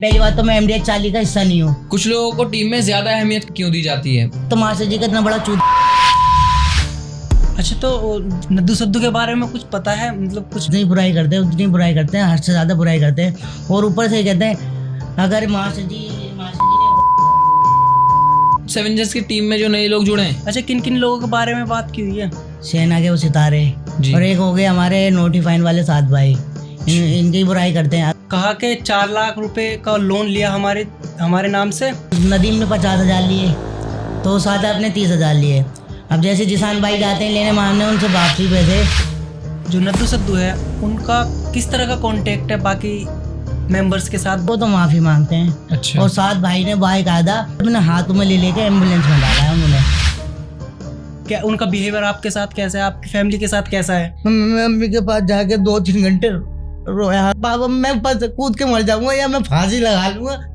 पहली बात तो मैं MDH 40 का हिस्सा नहीं हूँ। कुछ लोगों को टीम में ज्यादा अहमियत क्यों दी जाती है? तो मास्टर जी का इतना बड़ा चूत। अच्छा, तो नद्दू सद्दू के बारे में कुछ पता है? मतलब कुछ जितनी बुराई करते हैं उतनी बुराई करते हैं, हद से ज्यादा बुराई करते हैं। और ऊपर से कहते हैं अगर मास्टर जी ने सेवेंजर्स की टीम में जो नए लोग जुड़े हैं, अच्छा, किन किन लोगों के बारे में बात की हुई है? सेना के वो सितारे जी। और एक हो गए हमारे नोटिफाइन वाले 7 भाई, इनकी बुराई करते हैं। कहा कि 4 लाख रुपए का लोन लिया हमारे नाम से। नदीम ने 50,000 लिए तो साथ अपने 30,000 लिए। अब जैसे जिसान भाई जाते हैं लेने मारने, उनसे वापसी पैसे। जो नद्दू सद्दू है उनका किस तरह का कांटेक्ट है बाकी मेंबर्स के साथ? वो तो माफी मांगते हैं। अच्छा। और 7 भाई ने बाकायदा अपने हाथों में ले लेके एम्बुलेंस में डाला है उन्होंने। क्या उनका बिहेवियर आपके साथ कैसा है, आपकी फैमिली के साथ कैसा है? मैं मम्मी के पास जाके 2-3 घंटे रोया, बाबा मैं ऊपर से कूद के मर जाऊंगा या मैं फांसी लगा लूंगा।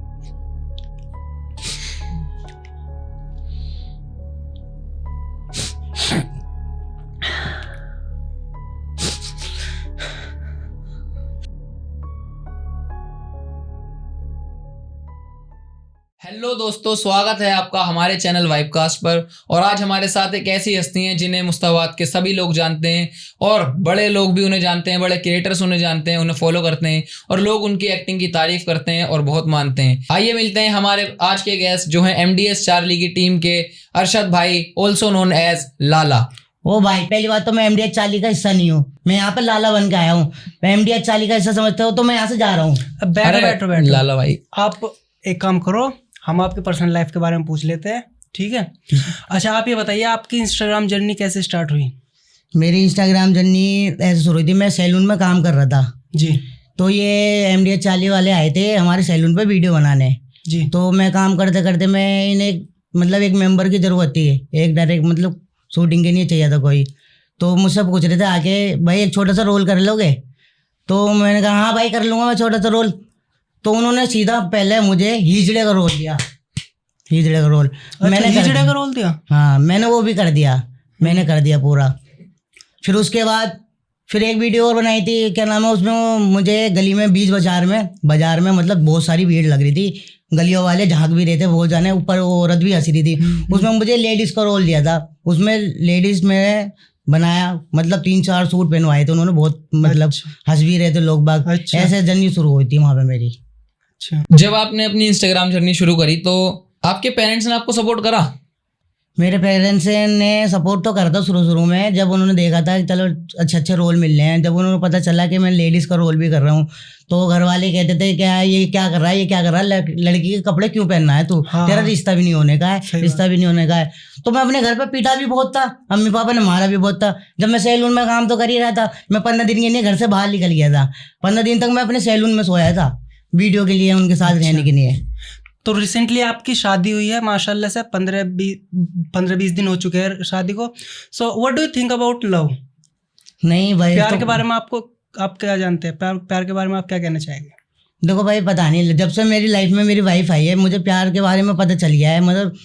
हेलो दोस्तों, स्वागत है आपका हमारे चैनल वाइबकास्ट पर। और आज हमारे साथ एक ऐसी हस्ती हैं जिन्हें मुस्ताबाद के सभी लोग जानते हैं और बड़े लोग भी उन्हें जानते हैं, बड़े क्रिएटर्स उन्हें जानते हैं, उन्हें फॉलो करते हैं और लोग उनकी एक्टिंग की तारीफ करते हैं और बहुत मानते हैं। आइए मिलते हैं हमारे आज के गेस्ट जो हैं MDS चार्ली की टीम के अरशद भाई, ऑल्सो नोन एज लाला। ओ भाई, पहली बात तो मैं MDH 40 का हिस्सा नहीं हूँ, मैं यहाँ पे लाला बन के आया हूँ। मैं MDH 40 का हिस्सा समझते हो तो मैं यहाँ से जा रहा हूँ। अब बैठो लाला भाई, आप एक काम करो, हम आपके पर्सनल लाइफ के बारे में पूछ लेते हैं, ठीक है? अच्छा, आप ये बताइए आपकी इंस्टाग्राम जर्नी कैसे स्टार्ट हुई? मेरी इंस्टाग्राम जर्नी ऐसे शुरू हुई थी, मैं सैलून में काम कर रहा था जी तो ये MDH 40 वाले आए थे हमारे सैलून पे वीडियो बनाने। जी। तो मैं काम करते करते मैं इन्हें मतलब एक मेंबर की ज़रूरत थी, एक डायरेक्ट मतलब शूटिंग के लिए चाहिए था कोई। तो मुझसे पूछ रहे थे आके, भाई एक छोटा सा रोल कर लोगे? तो मैंने कहा हाँ भाई कर लूँगा मैं छोटा सा रोल। तो उन्होंने सीधा पहले मुझे हिजड़े का रोल दिया, हिजड़े का रोल। मैंने हिजड़े का रोल दिया? हाँ, मैंने वो भी कर दिया, मैंने कर दिया पूरा। फिर उसके बाद फिर एक वीडियो और बनाई थी, क्या नाम है उसमें, वो मुझे गली में बीच बाजार में मतलब बहुत सारी भीड़ लग रही थी, गलियों वाले झाँक भी रहे थे, वो जाने ऊपर वो औरत भी हंस रही थी। उसमें मुझे लेडीज़ का रोल दिया था, उसमें लेडीज़ में बनाया, मतलब 3-4 सूट पहनवाए थे उन्होंने, बहुत मतलब हंस भी रहे थे लोग बाग। अच्छा। ऐसे जर्नी शुरू हुई थी वहाँ पे मेरी। अच्छा, जब आपने अपनी इंस्टाग्राम जर्नी शुरू करी तो आपके पेरेंट्स ने आपको सपोर्ट करा? मेरे पेरेंट्स ने सपोर्ट तो करा था शुरू में, जब उन्होंने देखा था कि चलो अच्छे रोल मिल रहे हैं, जब उन्होंने पता चला कि मैं लेडीज़ का रोल भी कर रहा हूँ तो घर वाले कहते थे क्या ये क्या कर रहा है, ये क्या कर रहा है, लड़की के कपड़े क्यों पहनना है तू? हाँ, तेरा रिश्ता भी नहीं होने का है, रिश्ता भी नहीं होने का है। तो मैं अपने घर पे पीटा भी बहुत था, मम्मी पापा ने मारा भी बहुत था। जब मैं सैलून में काम तो कर ही रहा था, मैं 15 दिन के लिए घर से बाहर निकल गया था। 15 दिन तक मैं अपने सैलून में सोया था वीडियो के लिए, उनके साथ रहने के लिए। तो रिसेंटली आपकी शादी हुई है माशाल्लाह से, 15-20 दिन हो चुके हैं शादी को। So what do you think about love? नहीं भाई, प्यार तो के बारे में आप क्या जानते हैं? प्यार के बारे में आप क्या कहना चाहेंगे? देखो भाई, पता नहीं, जब से मेरी लाइफ में मेरी वाइफ आई है मुझे प्यार के बारे में पता चल गया है। मतलब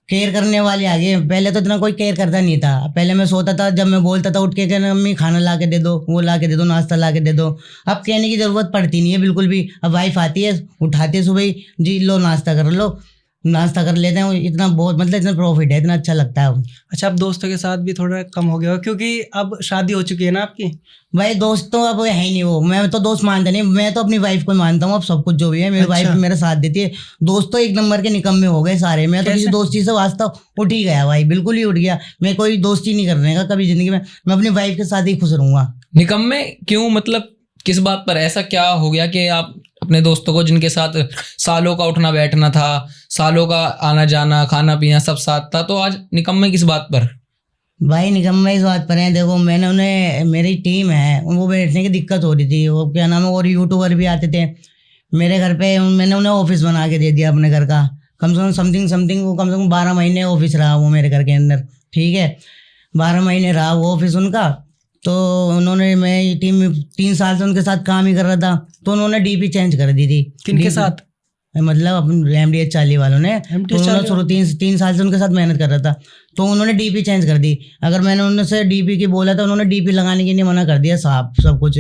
केयर करने वाले आ गए, पहले तो इतना कोई केयर करता नहीं था। पहले मैं सोता था, जब मैं बोलता था उठ के कहना मम्मी खाना ला के दे दो, वो ला के दे दो, नाश्ता ला के दे दो। अब कहने की ज़रूरत पड़ती नहीं है बिल्कुल भी। अब वाइफ आती है, उठाती है सुबह ही, जी लो नाश्ता कर लो, नाश्ता कर लेते हैं। इतना बहुत मतलब इतना प्रॉफिट है, इतना अच्छा लगता है। अच्छा, अब दोस्तों के साथ भी थोड़ा कम हो गया हो क्योंकि अब शादी हो चुकी है ना आपकी? भाई दोस्त तो अब है ही नहीं, वो मैं तो दोस्त मानता नहीं, मैं तो अपनी वाइफ को मानता हूँ। अब सब कुछ जो भी है मेरी वाइफ मेरा साथ देती है। दोस्त तो एक नंबर के निकम्मे हो गए सारे। मैं तो किसी दोस्ती से वास्ता उठ ही गया भाई, बिल्कुल ही उठ गया। मैं कोई दोस्ती नहीं करने का कभी जिंदगी में, मैं अपनी वाइफ के साथ ही खुश रहूंगा। निकम्मे क्यों? मतलब किस बात पर? ऐसा क्या हो गया कि आप अपने दोस्तों को जिनके साथ सालों का उठना बैठना था, सालों का आना जाना, खाना पीना सब साथ था, तो आज निकम्मे किस बात पर? भाई निकम्मे इस बात पर है, देखो मैंने उन्हें, मेरी टीम है उनको बैठने की दिक्कत हो रही थी, वो क्या नाम है, और यूट्यूबर भी आते थे मेरे घर पे। मैंने उन्हें ऑफिस बना के दे दिया अपने घर का, कम से कम समथिंग वो कम से कम 12 महीने ऑफिस रहा वो मेरे घर के अंदर, ठीक है? 12 महीने रहा वो ऑफिस उनका। तो उन्होंने, मैं टीम में 3 साल से उनके साथ काम ही कर रहा था, तो उन्होंने DP चेंज कर दी थी। किनके साथ? मतलब अपन MDH 40 वालों ने, MDH तो उन्होंने 40 शुरू 3 साल से उनके साथ मेहनत कर रहा था, तो उन्होंने DP चेंज कर दी। अगर मैंने उनसे DP की बोला था, उन्होंने DP लगाने के लिए मना कर दिया साहब, सब कुछ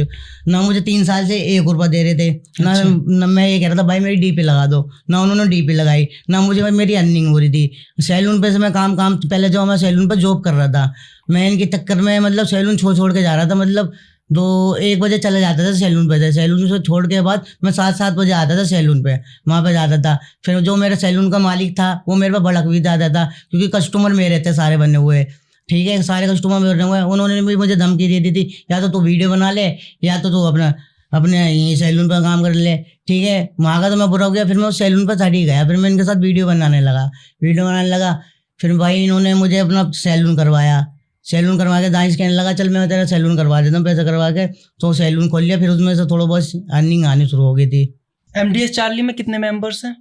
ना। मुझे 3 साल से 1 रुपया दे रहे थे ना, अच्छा। ना मैं ये कह रहा था भाई मेरी DP लगा दो, ना उन्होंने DP लगाई, ना मुझे भाई मेरी अर्निंग हो रही थी। सैलून पे से मैं काम पहले जो मैं सैलून पे जॉब कर रहा था, मैं इनके चक्कर में मतलब सैलून छोड़ के जा रहा था, मतलब 1 बजे चले जाता था सैलून पे से, सैलून से छोड़ के बाद मैं 7 बजे आता था सैलून पे, वहाँ पे जाता था। फिर जो मेरा सैलून का मालिक था वो मेरे पे भड़क भी जाता था, क्योंकि कस्टमर मेरे थे सारे बने हुए, ठीक है, सारे कस्टमर मेरे बने हुए। उन्होंने भी मुझे धमकी दे दी थी, या तो तू वीडियो बना ले, या तो तू अपने यहीं सैलून पर काम कर ले, ठीक है। वहाँ का तो मैं बुरा हो गया, फिर मैं उस सैलून पर चढ़ ही गया, फिर मैं इनके साथ वीडियो बनाने लगा। फिर भाई इन्होंने मुझे अपना सैलून करवा के दाइश कहने लगा चल मैं तेरा सैलून करवा देता हूँ, पैसे करवा के, तो सैलून खोल लिया। फिर उसमें से थोड़ा बहुत अर्निंग आनी शुरू हो गई थी। MDH 40 में कितने मेंबर्स हैं?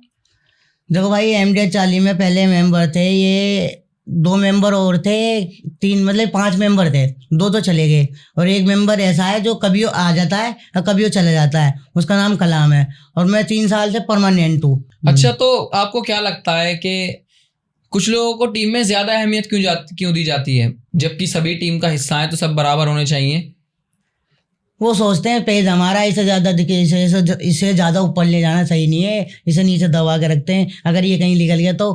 देखो भाई MDH 40 में पहले मेंबर थे ये 2 मेंबर और थे, 3 मतलब 5 मेंबर थे, 2 तो चले गए, और एक मेंबर ऐसा है जो कभी वो आ जाता है और कभी वो चले जाता है, उसका नाम कलाम है, और मैं 3 साल से परमानेंट हूँ। अच्छा, तो आपको क्या लगता है कि कुछ लोगों को टीम में ज्यादा अहमियत क्यों दी जाती है, जबकि सभी टीम का हिस्सा है तो सब बराबर होने चाहिए? वो सोचते हैं पेज हमारा इसे ज़्यादा दिखे, इसे ज़्यादा ऊपर ले जाना सही नहीं है, इसे नीचे दबा के रखते हैं, अगर ये कहीं निकल गया तो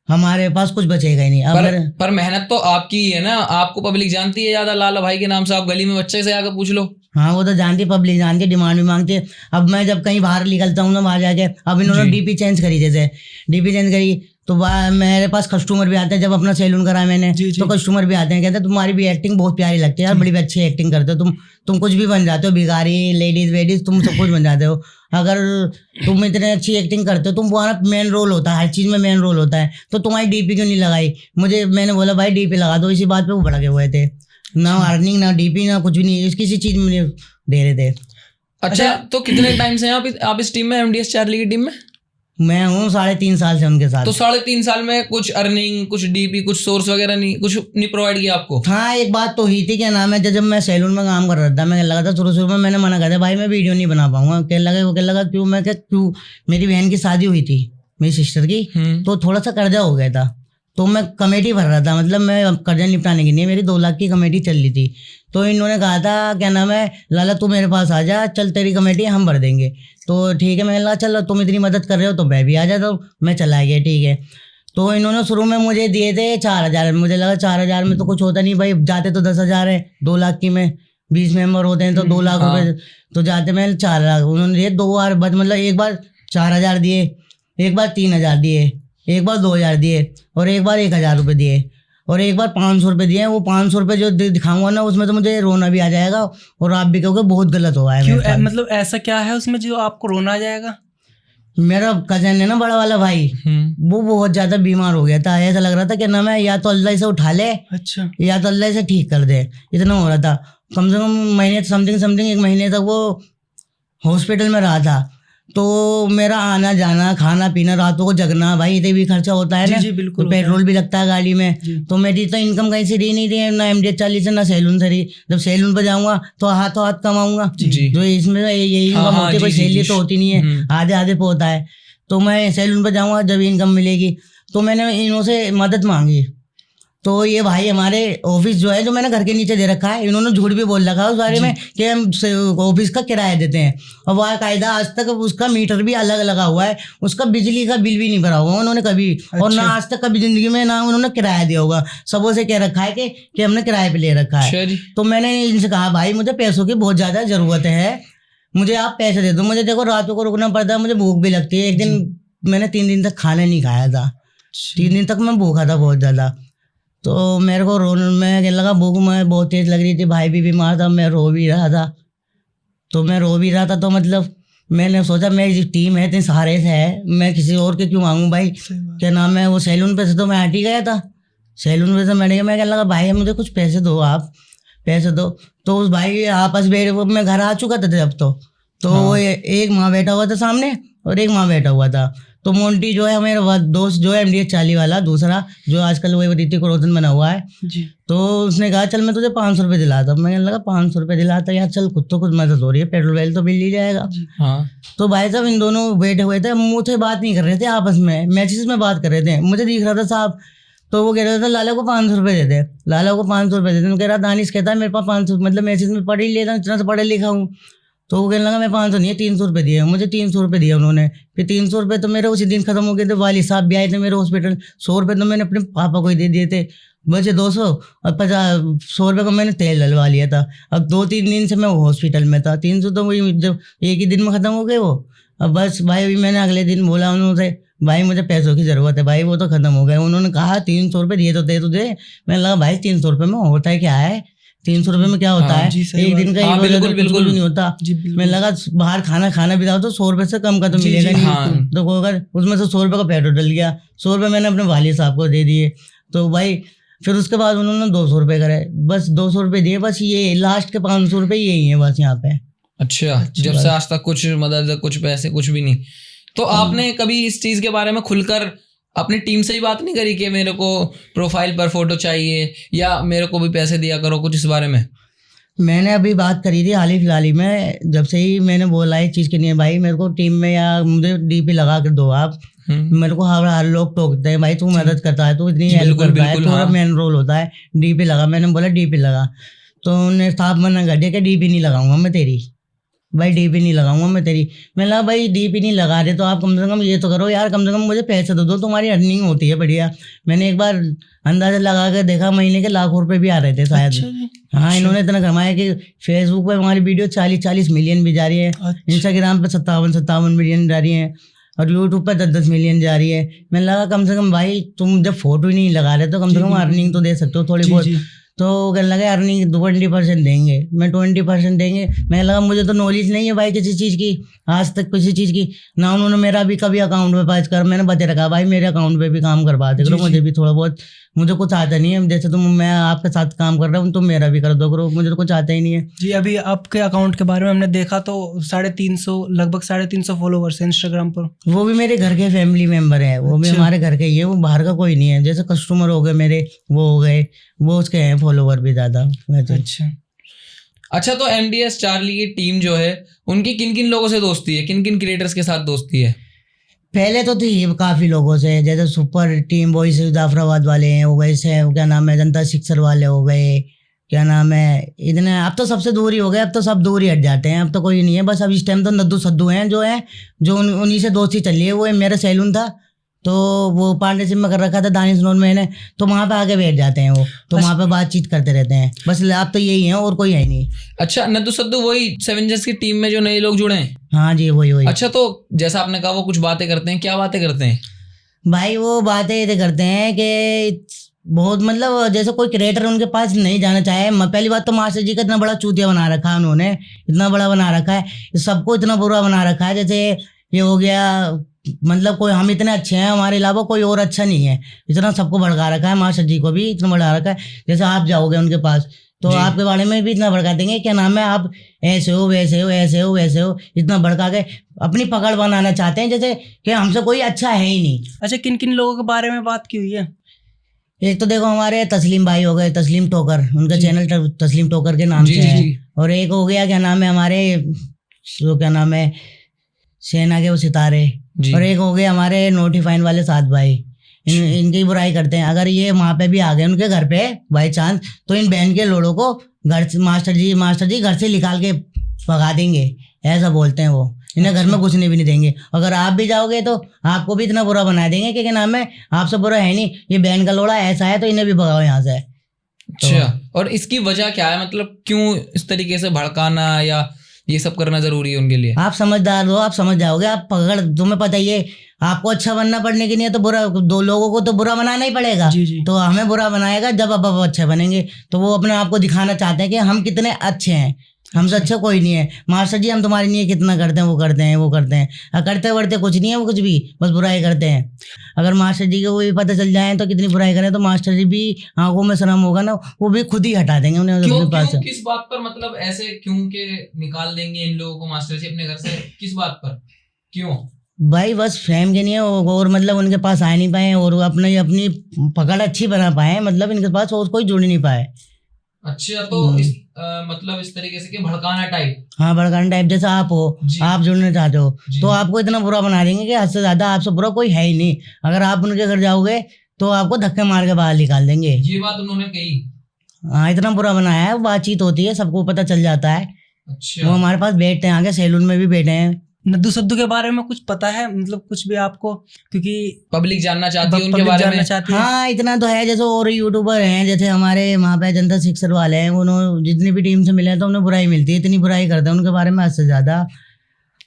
हमारे पास कुछ बचेगा ही नहीं। पर मेहनत तो आपकी ही है ना, आपको पब्लिक जानती है ज्यादा। लाला भाई के नाम से आप गली में बच्चे से आकर पूछ लो। हाँ वो तो जानती है, पब्लिक जानती है, डिमांड भी मांगती है। अब मैं जब कहीं बाहर निकलता हूँ ना, वहाँ जाके, अब इन्होंने DP चेंज करी, जैसे DP चेंज करी तो मेरे पास कस्टमर भी आते हैं, जब अपना सैलून करा मैंने तो कस्टमर भी आते हैं, कहते हैं तुम्हारी भी एक्टिंग बहुत प्यारी लगती है यार, बड़ी अच्छी एक्टिंग करते हो तुम कुछ भी बन जाते हो, भिखारी, लेडीज वेडीज, तुम सब कुछ बन जाते हो, अगर तुम इतने अच्छी एक्टिंग करते हो, तुम वहाँ मेन रोल होता है, हर चीज़ में मेन रोल होता है, तो तुम्हारी DP क्यों नहीं लगाई? मैंने बोला भाई DP लगा दो, इसी बात पे वो भड़के हुए थे, ना अर्निंग ना DP ना कुछ भी नहीं, किसी चीज़ में नहीं दे रहे थे। अच्छा, तो कितने टाइम से आप इस टीम में, MDH 40 की टीम में? मैं हूँ 3.5 साल से उनके साथ। तो 3.5 साल में कुछ अर्निंग, कुछ DP, कुछ सोर्स वगैरह कुछ नहीं प्रोवाइड किया आपको? हाँ एक बात तो हुई थी, क्या नाम है, जब मैं सैलून में काम कर रहा था, मैं लगा था शुरू में मैंने मना कर दिया भाई मैं वीडियो नहीं बना पाऊंगा, कहने लगा क्यों? मैं क्या क्यों, मेरी बहन की शादी हुई थी, मेरी सिस्टर की, तो थोड़ा सा कर्जा हो गया था, तो मैं कमेटी भर रहा था, मतलब मैं कर्जा निपटाने की नहीं, मेरी 2 लाख की कमेटी चल रही थी, तो इन्होंने कहा था क्या नाम है, लाला तू मेरे पास आ जा, चल तेरी कमेटी हम भर देंगे, तो ठीक है, मैंने कहा चलो तुम इतनी मदद कर रहे हो तो मैं भी आ जाता हूँ, मैं चला गया, ठीक है। तो इन्होंने शुरू में मुझे दिए थे 4,000, मुझे लगा 4,000 में तो कुछ होता नहीं भाई, जाते तो 10,000 है, 2 लाख की में 20 मेंबर होते हैं तो 2 लाख रुपए, तो जाते मैंने 4 लाख, उन्होंने दिए 2 बार, मतलब एक बार 4,000 दिए, एक बार 3,000 दिए, एक बार 2,000 दिए, और एक बार 1,000 रुपये दिए, और एक बार 500 रुपये दिए। वो 500 रुपये जो दिखाऊंगा ना, उसमें तो मुझे रोना भी आ जाएगा, और आप भी कहोगे बहुत गलत हुआ है। क्यों, मतलब ऐसा क्या है उसमें जो आपको रोना आ जाएगा? मेरा कजन है ना, बड़ा वाला भाई, वो बहुत ज्यादा बीमार हो गया था, ऐसा लग रहा था कि ना मैं या तो अल्लाह इसे उठा ले, अच्छा, या तो अल्लाह इसे ठीक कर दे, इतना हो रहा था। कम से कम महीने समथिंग 1 महीने तक वो हॉस्पिटल में रहा था, तो मेरा आना जाना, खाना पीना, रातों को जगना, भाई इतने भी खर्चा होता है ना, जी बिल्कुल, तो पेट्रोल भी लगता है गाड़ी में, तो मेरी तो इनकम कहीं से रही नहीं रही, ना MDH 40 से ना सैलून से रही। जब सैलून पर जाऊंगा तो हाथों हाथ कमाऊंगा, जो इसमें यही इनकम होती है, कोई सैलरी तो होती नहीं है, आधे आधे पे होता है, तो मैं सैलून पर जाऊंगा जब इनकम मिलेगी, तो मैंने इन्हों से मदद मांगी, तो ये भाई हमारे ऑफिस जो है, जो मैंने घर के नीचे दे रखा है, इन्होंने झूठ भी बोल रखा है उस बारे में कि हम ऑफिस का किराया देते हैं, और बाकायदा आज तक उसका मीटर भी अलग लगा हुआ है, उसका बिजली का बिल भी नहीं भरा हुआ उन्होंने कभी, और ना आज तक कभी जिंदगी में ना उन्होंने किराया दिया होगा, सबों से कह रखा है कि हमने किराए पे ले रखा है। तो मैंने इनसे कहा भाई मुझे पैसों की बहुत ज़्यादा ज़रूरत है, मुझे आप पैसे दे दो, मुझे देखो रातों को रुकना पड़ता है, मुझे भूख भी लगती है। एक दिन मैंने 3 दिन तक खाना नहीं खाया था, 3 दिन तक मैं भूखा था बहुत ज़्यादा, तो मेरे को मैं लगा भूख मैं बहुत तेज़ लग रही थी, भाई भी बीमार था, मैं रो भी रहा था, तो मतलब मैंने सोचा मेरी टीम है इतनी सहारे से है, मैं किसी और के क्यों मांगूँ भाई, क्या नाम है, वो सैलून पे से तो मैं हट ही गया था, सैलून पे से मैं कहने लगा भाई मुझे कुछ पैसे दो, आप पैसे दो, तो उस भाई आपस मैं घर आ चुका था जब, तो वो एक माँ बैठा हुआ था सामने और एक माँ बैठा हुआ था, तो तो मोंटी जो है मेरा दोस्त जो है MDH 40 वाला दूसरा, जो आजकल वो ऋतिक रोशन बना हुआ है, जी तो उसने कहा चल मैं तुझे 500 रुपये दिलाता। मैंने लगा 500 रुपये दिलाता यार, चल खुद तो कुछ मदद हो रही है, पेट्रोल वेल तो मिल ही जाएगा। हाँ तो भाई साहब इन दोनों बैठे हुए थे, मुझसे बात नहीं कर रहे थे आपस में, मैसेज में बात कर रहे थे, मुझे दिख रहा था साहब। तो वो कह रहा था लाला को 500 रुपये दे दे, लाला को 500 रुपये दे दे। कह रहा दानिश कहता है मेरे पास 500, मतलब मैसेज में पढ़ ही लेता हूँ, इतना से पढ़ा लिखा हूँ। तो वो कहने लगा मैं 500 नहीं है 300 रुपये दिए, मुझे 300 रुपये दिए उन्होंने। फिर 300 रुपये तो मेरे उसी दिन खत्म हो गए थे, वाली साहब भी आए थे मेरे हॉस्पिटल, 100 रुपये तो मैंने अपने पापा को ही दे दिए थे, बचे 200 और 100 रुपये का मैंने तेल डलवा लिया था। अब 2-3 दिन से मैं हॉस्पिटल में था, 300 तो वही जब एक ही दिन में ख़त्म हो गए वो। अब बस भाई अभी मैंने अगले दिन बोला उन्होंने भाई मुझे पैसों की ज़रूरत है भाई, वो तो ख़त्म हो गए। उन्होंने कहा 300 रुपये दिए तो दे तुझे। मैंने लगा भाई 300 रुपये में होता है क्या है, 300 रुपये में क्या होता हाँ, है, जी, सही एक दिन का हाँ, एक बिल्कुल, कुछ बिल्कुल। भी नहीं होता। जी बिल्कुल। मैंने लगा बाहर खाना भी जाओ तो 100 रुपये से कम का तो जी, मिलेगा जी, नहीं। हाँ। तो अगर उसमें से 100 रुपये का पेट्रोल डल गया, 100 रुपये मैंने अपने वाली साहब को दे दिए। तो भाई फिर उसके बाद उन्होंने 200 रुपये करे, बस 200 रुपये दिए, बस ये लास्ट के 500 रुपये यही है बस यहाँ पे। अच्छा, जब से आज तक कुछ मदद, कुछ पैसे, कुछ भी नहीं। तो आपने कभी इस चीज के बारे में खुलकर अपनी टीम से ही बात नहीं करी कि मेरे को प्रोफाइल पर फोटो चाहिए या मेरे को भी पैसे दिया करो, कुछ इस बारे में? मैंने अभी बात करी थी हाल ही फिलहाल ही में, जब से ही मैंने बोला है चीज़ के लिए भाई मेरे को टीम में या मुझे DP लगा कर दो आप। मेरे को हर लोग टोकते हैं भाई तू मदद करता है, तू इतनी हेल्प करता है, तुम्हारा मेन रोल होता है, DP लगा। मैंने बोला DP लगा, तो उन्होंने साफ मना कर दिया कि DP नहीं लगाऊंगा मैं तेरी, भाई DP नहीं लगाऊंगा मैं तेरी। मैंने कहा भाई DP नहीं लगा रहे तो आप कम से कम ये तो करो यार, कम से कम मुझे पैसे दो, तुम्हारी अर्निंग होती है बढ़िया। मैंने एक बार अंदाजा लगा कर देखा, महीने के लाखों रुपए भी आ रहे थे शायद। हाँ इन्होंने इतना कमाया कि फेसबुक पे हमारी वीडियो 40 मिलियन भी जा रही है, इंस्टाग्राम पे 57 मिलियन जा रही है, और यूट्यूब पे 10 मिलियन जा रही है। मैंने लगा कम से कम भाई तुम जब फोटो ही नहीं लगा रहे तो कम से कम अर्निंग तो दे सकते हो थोड़ी बहुत। तो कहने लगे अर्निंग 20% देंगे, मैं 20% देंगे। मैं लगा मुझे तो नॉलेज नहीं है भाई किसी चीज़ की, आज तक किसी चीज़ की ना उन्होंने मेरा भी कभी अकाउंट पे पास कर, मैंने बता रखा भाई मेरे अकाउंट पे भी काम करवा दे करो, मुझे भी थोड़ा बहुत, मुझे कुछ आता नहीं है, जैसे तुम मैं आपके साथ काम कर रहा हूँ तुम मेरा भी कर दो करो, मुझे तो कुछ आता ही नहीं है। जी अभी आपके अकाउंट के बारे में हमने देखा तो 350 लगभग 350 फॉलोवर्स हैं इंस्टाग्राम पर। वो भी मेरे घर के फैमिली मेंबर है, वो भी हमारे घर के ही है, वो बाहर का कोई नहीं है। जैसे कस्टमर हो गए मेरे, वो हो गए, वो उसके हैं फॉलोवर भी ज़्यादा। अच्छा, तो MDH 40 की टीम जो है उनकी किन किन लोगों से दोस्ती है, किन किन क्रिएटर्स के साथ दोस्ती है? पहले तो थी काफ़ी लोगों से, जैसे सुपर टीम बॉयज जाफराबाद वाले हैं वो गए से, क्या नाम है जनता शिक्षर वाले हो गए, क्या नाम है इतने, अब तो सबसे दूर ही हो गए, अब तो सब दूर ही हट जाते हैं, अब तो कोई नहीं है। बस अब इस टाइम तो नद्दू सद्दू हैं जो उन्हीं से दोस्ती चल रही है। वो मेरा सैलून था तो वो पार्टनरशिप में कर रखा था दानिश नोन मैंने, तो वहाँ पे आगे बैठ जाते हैं वो, तो वहाँ पे बातचीत करते रहते हैं। बस आप तो यही है और कोई है नहीं। अच्छा, नद्दू सद्दू वही सेवेंजर्स की टीम में जो नए लोग जुड़े हैं? हाँ जी वही। अच्छा, तो जैसा आपने कहा वो कुछ बातें करते हैं, क्या बातें करते हैं भाई? वो बातें ये करते हैं कि बहुत मतलब जैसे कोई क्रिएटर उनके पास नहीं जाना चाहे। पहली बात तो मास्टर जी का इतना बड़ा चूतिया बना रखा है उन्होंने, इतना बड़ा बना रखा है, सबको इतना बुरा बना रखा है। जैसे ये हो गया, मतलब कोई हम इतने अच्छे हैं, हमारे अलावा कोई और अच्छा नहीं है, इतना सबको भड़का रखा है। मास्टर जी को भी इतना बढ़ा रखा है। जैसे आप जाओगे उनके पास तो आपके बारे में भी इतना भड़का देंगे, क्या नाम है आप ऐसे हो वैसे हो ऐसे हो वैसे हो, इतना भड़का के अपनी पकड़ बनाना चाहते हैं जैसे कि हमसे कोई अच्छा है ही नहीं। अच्छा, किन किन लोगों के बारे में बात की हुई है? एक तो देखो हमारे तस्लीम भाई हो गए, तस्लीम टोकर, उनका चैनल तस्लीम टोकर के नाम से है। और एक हो गया क्या नाम है हमारे क्या नाम है सेना के वो सितारे, और एक हो गए हमारे नोटिफाइन वाले साथ भाई, इनकी बुराई करते हैं। अगर ये वहाँ पे भी आ गए उनके घर पे बाई चांस, तो इन बहन के लोड़ों को घर से मास्टर जी घर से निकाल के भगा देंगे, ऐसा बोलते हैं वो। इन्हें घर में घुसने भी नहीं देंगे। अगर आप भी जाओगे तो आपको भी इतना बुरा बना देंगे कि क्या नाम है आपसे बुरा है नहीं, ये बहन का लोड़ा ऐसा है तो इन्हें भी भगाओ यहाँ से। अच्छा, और इसकी वजह क्या है, मतलब क्यों इस तरीके से भड़काना या ये सब करना जरूरी है उनके लिए? आप समझदार हो, आप समझ जाओगे। आप पकड़, तुम्हें पता ही है आपको अच्छा बनना पड़ने के लिए तो बुरा, दो लोगों को तो बुरा बनाना ही पड़ेगा। जी। तो हमें बुरा बनाएगा जब अब अच्छे बनेंगे, तो वो अपने आप को दिखाना चाहते हैं कि हम कितने अच्छे हैं, हमसे अच्छा कोई नहीं है। मास्टर जी हम तुम्हारे लिए कितना करते हैं, वो करते हैं करते वर्ते कुछ नहीं है वो, कुछ भी बस बुराई करते हैं। अगर मास्टर जी को भी पता चल जाए तो कितनी बुराई करें तो मास्टर जी भी आंखों में शर्म होगा ना, वो भी खुद ही हटा देंगे उन्हें अपने पास से। किस बात पर, मतलब ऐसे क्यों के निकाल देंगे इन लोगों को मास्टर जी अपने घर से, किस बात पर, क्यों? भाई बस फेम के नहीं है और मतलब उनके पास आ नहीं पाए और वो अपनी अपनी पकड़ अच्छी बना पाए, मतलब इनके पास और कोई जुड़ नहीं पाए। अच्छा, तो मतलब इस तरीके से कि भड़काना टाइप। हाँ, भड़काने टाइप, जैसे आप हो, जी। आप जुड़ना चाहते हो जी। तो आपको इतना बुरा बना देंगे कि हद से ज्यादा आपसे बुरा कोई है ही नहीं। अगर आप उनके घर जाओगे तो आपको धक्के मार के बाहर निकाल देंगे। ये बात उन्होंने कही। हाँ, इतना बुरा बनाया है, बातचीत होती है, सबको पता चल जाता है। अच्छा, वो हमारे पास बैठते हैं, आगे सैलून में भी बैठे हैं। नद्दू सद्दू के बारे में कुछ पता है, मतलब कुछ भी आपको, क्योंकि पब्लिक जानना चाहती है उनके पब्लिक बारे जानना में। चाहती है। हाँ, इतना तो है, जैसे और यूट्यूबर हैं, जैसे हमारे वहाँ पे जनता सिक्सर वाले हैं, उन्होंने जितनी भी टीम से मिले हैं तो उन्हें बुराई मिलती है, इतनी बुराई करते हैं उनके बारे में हद से ज्यादा।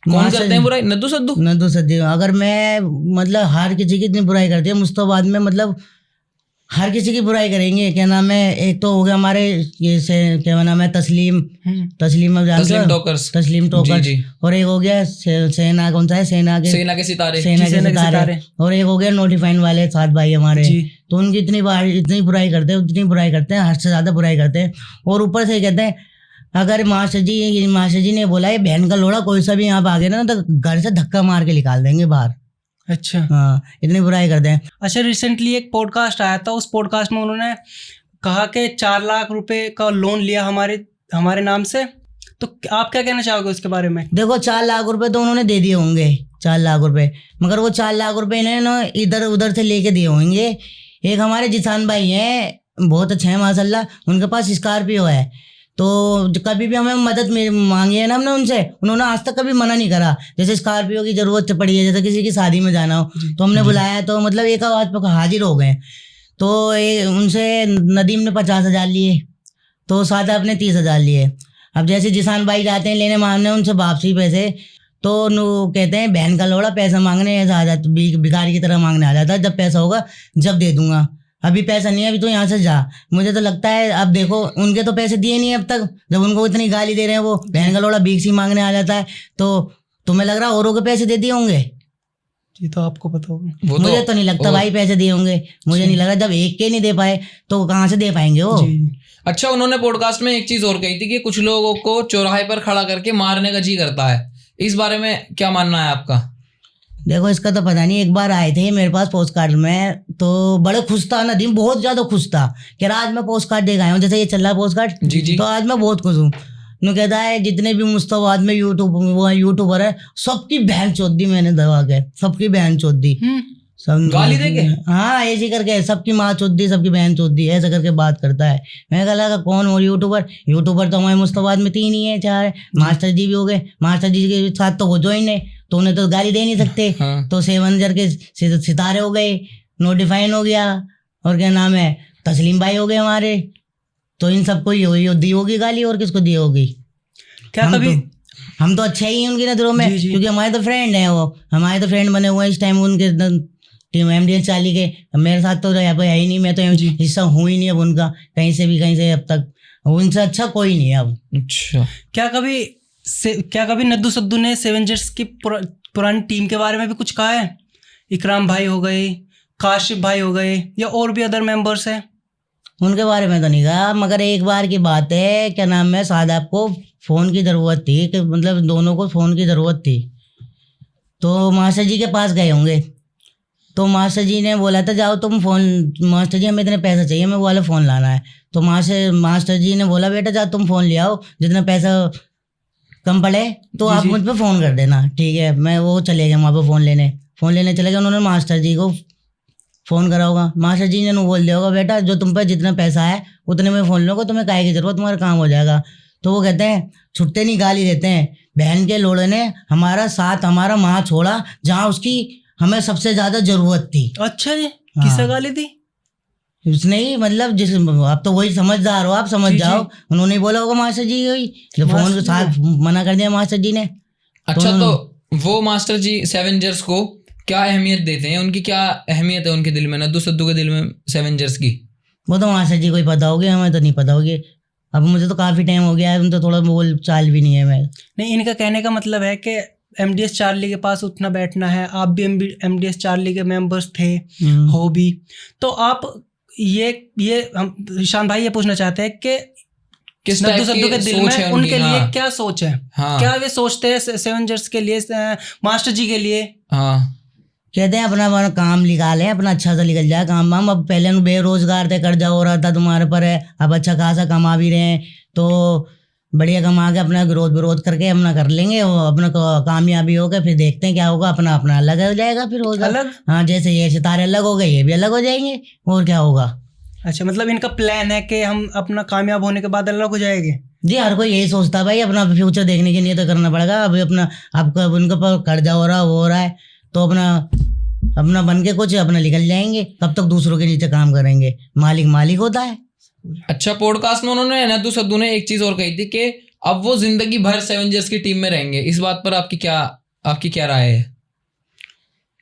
कौन करते हैं बुराई? नद्दू सद्दू? नद्दू सद्दू, अगर मैं मतलब हर किसी की इतनी बुराई करती है, मुस्तफाबाद में मतलब हर किसी की बुराई करेंगे। क्या नाम है, एक तो हो गया हमारे ये से क्या नाम है, तस्लीम तस्लीम अब जानते तस्लीम हो? टोकर्स। तस्लीम टोकर्स। जी, जी। और एक हो गया सेना, कौन सा है, सेना के सेना के सितारे। सेना जी, के सेना के सितारे। सितारे। और एक हो गया नोटिफाइन वाले 7 भाई हमारे। जी। तो उनकी इतनी बुराई करते हैं, उतनी बुराई करते हैं, हद से ज्यादा बुराई करते हैं। और ऊपर से कहते हैं, अगर मास्टर जी ने बोला ये बहन का लोड़ा कोई सा भी यहाँ पे आ गया ना तो घर से धक्का मार के निकाल देंगे बाहर। अच्छा। हाँ, इतनी बुराई करते हैं। अच्छा, रिसेंटली एक पॉडकास्ट आया था, उस पॉडकास्ट में उन्होंने कहा कि 4 लाख रुपए का लोन लिया हमारे नाम से, तो आप क्या कहना चाहोगे उसके बारे में? देखो, 4 लाख रुपए तो उन्होंने दे दिए होंगे, 4 लाख रुपए, मगर वो 4 लाख रुपए इन्होंने इधर उधर से लेके दिए होंगे। एक हमारे जिसान भाई हैं, बहुत अच्छे हैं माशाल्लाह, उनके पास स्कॉर्पियो है। तो कभी भी हमें मदद मांगी है ना हमने उनसे, उन्होंने आज तक कभी मना नहीं करा। जैसे स्कॉर्पियो की जरूरत पड़ी है, जैसे किसी की शादी में जाना हो तो हमने बुलाया, तो मतलब एक आवाज पर हाजिर हो गए। तो उनसे नदीम ने 50,000 लिए, तो सादा अपने 30,000 लिए। अब जैसे जिसान भाई जाते हैं लेने मांगने उनसे वापसी पैसे, तो कहते हैं बहन का लोड़ा पैसा मांगने ऐसा आ जाता, भिखारी की तरह मांगने आ जाता है, जब पैसा होगा जब दे दूंगा, अभी पैसा नहीं है, अभी तो यहाँ से जा। मुझे तो लगता है, अब देखो उनके तो पैसे दिए नहीं अब तक, जब उनको इतनी गाली दे रहे हैं, वो बहन का लोड़ा भीख सी मांगने आ जाता है, तो तुम्हें लग रहा है औरों के पैसे दे दिए होंगे? ये तो आपको पता होगा। मुझे तो नहीं लगता भाई पैसे दिए होंगे, मुझे नहीं लगा। जब एक के नहीं दे पाए तो कहाँ से दे पाएंगे वो? अच्छा, उन्होंने पॉडकास्ट में एक चीज और कही थी कि कुछ लोगों को चौराहे पर खड़ा करके मारने का जी करता है, इस बारे में क्या मानना है आपका? देखो, इसका तो पता नहीं। एक बार आए थे मेरे पास पोस्ट कार्ड में, तो बड़े खुश था नदीम, बहुत ज्यादा खुश था कि आज मैं पोस्ट कार्ड देकर आया हूँ, जैसे ये चल रहा पोस्ट कार्ड। जी, जी। तो आज मैं बहुत खुश हूँ। नु कहता है जितने भी मुस्तफाबाद में यूट्यूबर है सबकी बहन चोद दी मैंने दबा के, सबकी बहन चोद दी, सब गाली देके? हाँ, ऐसे करके सबकी माँ चोद दी, सबकी बहन चोद दी, ऐसा करके बात करता है। मैं कहा लगा कौन हो यूट्यूबर तो हमारे मुस्तफाबाद में 3 ही है, 4 है, मास्टर जी भी हो गए, मास्टर जी के साथ तो वो ज्वाइन है, तो उन्हें तो गाली दे नहीं सकते। हाँ। तो 7 के सितारे हो गए, नोटिफाइन हो गया, और क्या नाम है, तस्लीम भाई हो गए हमारे, तो इन सबको ही दी होगी गाली, और किसको दी होगी? क्या कभी हम तो अच्छे ही हैं उनकी नजरों में, क्योंकि हमारे तो फ्रेंड हैं, वो हमारे तो फ्रेंड बने हुए हैं इस टाइम उनके टीम MDS 40 के। मेरे साथ तो यहाँ पे है ही नहीं, मैं तो हिस्सा हूँ ही नहीं अब उनका, कहीं से अब तक उनसे अच्छा कोई नहीं है अब। अच्छा, क्या कभी नद्दू सद्दू ने सेवेंजर्स की पुरानी टीम के बारे में भी कुछ कहा है? इकराम भाई हो गए, काशिफ भाई हो गए, या और भी अदर मेंबर्स हैं? उनके बारे में तो नहीं कहा, मगर एक बार की बात है, क्या नाम है, सादाब को फ़ोन की ज़रूरत थी, कि मतलब दोनों को फ़ोन की ज़रूरत थी, तो मास्टर जी के पास गए होंगे, तो मास्टर जी ने बोला था जाओ तुम फ़ोन, मास्टर जी हमें इतने पैसे चाहिए, हमें वो वाला फ़ोन लाना है। तो मास्टर जी ने बोला बेटा जाओ तुम फ़ोन ले आओ, जितना पैसा कम पड़े तो आप मुझ पर फ़ोन कर देना, ठीक है। मैं वो चले गए वहाँ पर फ़ोन लेने चले गए। उन्होंने मास्टर जी को फ़ोन करा होगा, मास्टर जी ने बोल दिया होगा बेटा जो तुम पर जितना पैसा है उतने में फ़ोन लोगे, तुम्हें काहे की ज़रूरत, तुम्हारा काम हो जाएगा। तो वो कहते हैं छुट्टे नहीं गाली देते हैं, बहन के लोड़े ने हमारा साथ हमारा माँ छोड़ा जहाँ उसकी हमें सबसे ज्यादा जरूरत थी। अच्छा जी, किसे गाली दी? उसने ही, मतलब जिस, आप तो वही समझदार हो, आप समझ जाओ, उन्होंने बोला होगा मास्टर जी हुई, जो फोन के साथ मना कर दिया मास्टर जी ने। अच्छा, तो वो मास्टर जी सेवेंजर्स को क्या अहमियत देते हैं, उनकी क्या अहमियत है उनके दिल में, नद्दू सद्दू के दिल में सेवेंजर्स की? वो तो मास्टर जी को ही पता होगी, हमें तो नहीं पता होगी। अब मुझे तो काफी टाइम हो गया है, तो थोड़ा बोल चाल भी नहीं है। मैं नहीं, इनका कहने का मतलब है कि MDS 40 के पास उठना बैठना है, आप भी MDS 40 के मेंबर्स थे, हो भी, तो आप ये हम ईशान भाई ये पूछना चाहते हैं कि किस नद्दू टाइप सद्दू के की दिल सोच है में उनकी? उनके लिए हाँ, क्या सोच है, हाँ, क्या वे सोचते हैं सेवेंजर्स के लिए, मास्टर जी के लिए? हाँ, कहते हैं अपना अपना काम निकाले, अपना अच्छा सा निकल जाए काम वाम। अब पहले हम बेरोजगार थे, कर्जा हो रहा था तुम्हारे पर है, अब अच्छा खासा कमा भी रहे हैं, तो बढ़िया कमा के अपना ग्रोथ विरोध करके अपना कर लेंगे, वो अपना कामयाबी हो गए फिर देखते हैं क्या होगा, अपना अपना अलग हो जाएगा फिर होगा। अलग? हाँ, जैसे ये सितारे अलग हो गए, ये भी अलग हो जाएंगे, और क्या होगा। अच्छा, मतलब इनका प्लान है कि हम अपना कामयाब होने के बाद अलग हो जाएंगे? जी, हर कोई यही सोचता है भाई, अपना फ्यूचर देखने के लिए तो करना पड़ेगा। अभी अपना आपका उनके पर कर्जा हो रहा है, वो हो रहा है, तो अपना अपना बन के कुछ अपना निकल जाएंगे। कब तक दूसरों के नीचे काम करेंगे, मालिक मालिक होता है। अच्छा, पॉडकास्ट में उन्होंने नद्दू सद्दू ने एक चीज और कही थी कि अब वो जिंदगी भर सेवेंजर्स की टीम में रहेंगे। इस बात पर आपकी क्या राय है?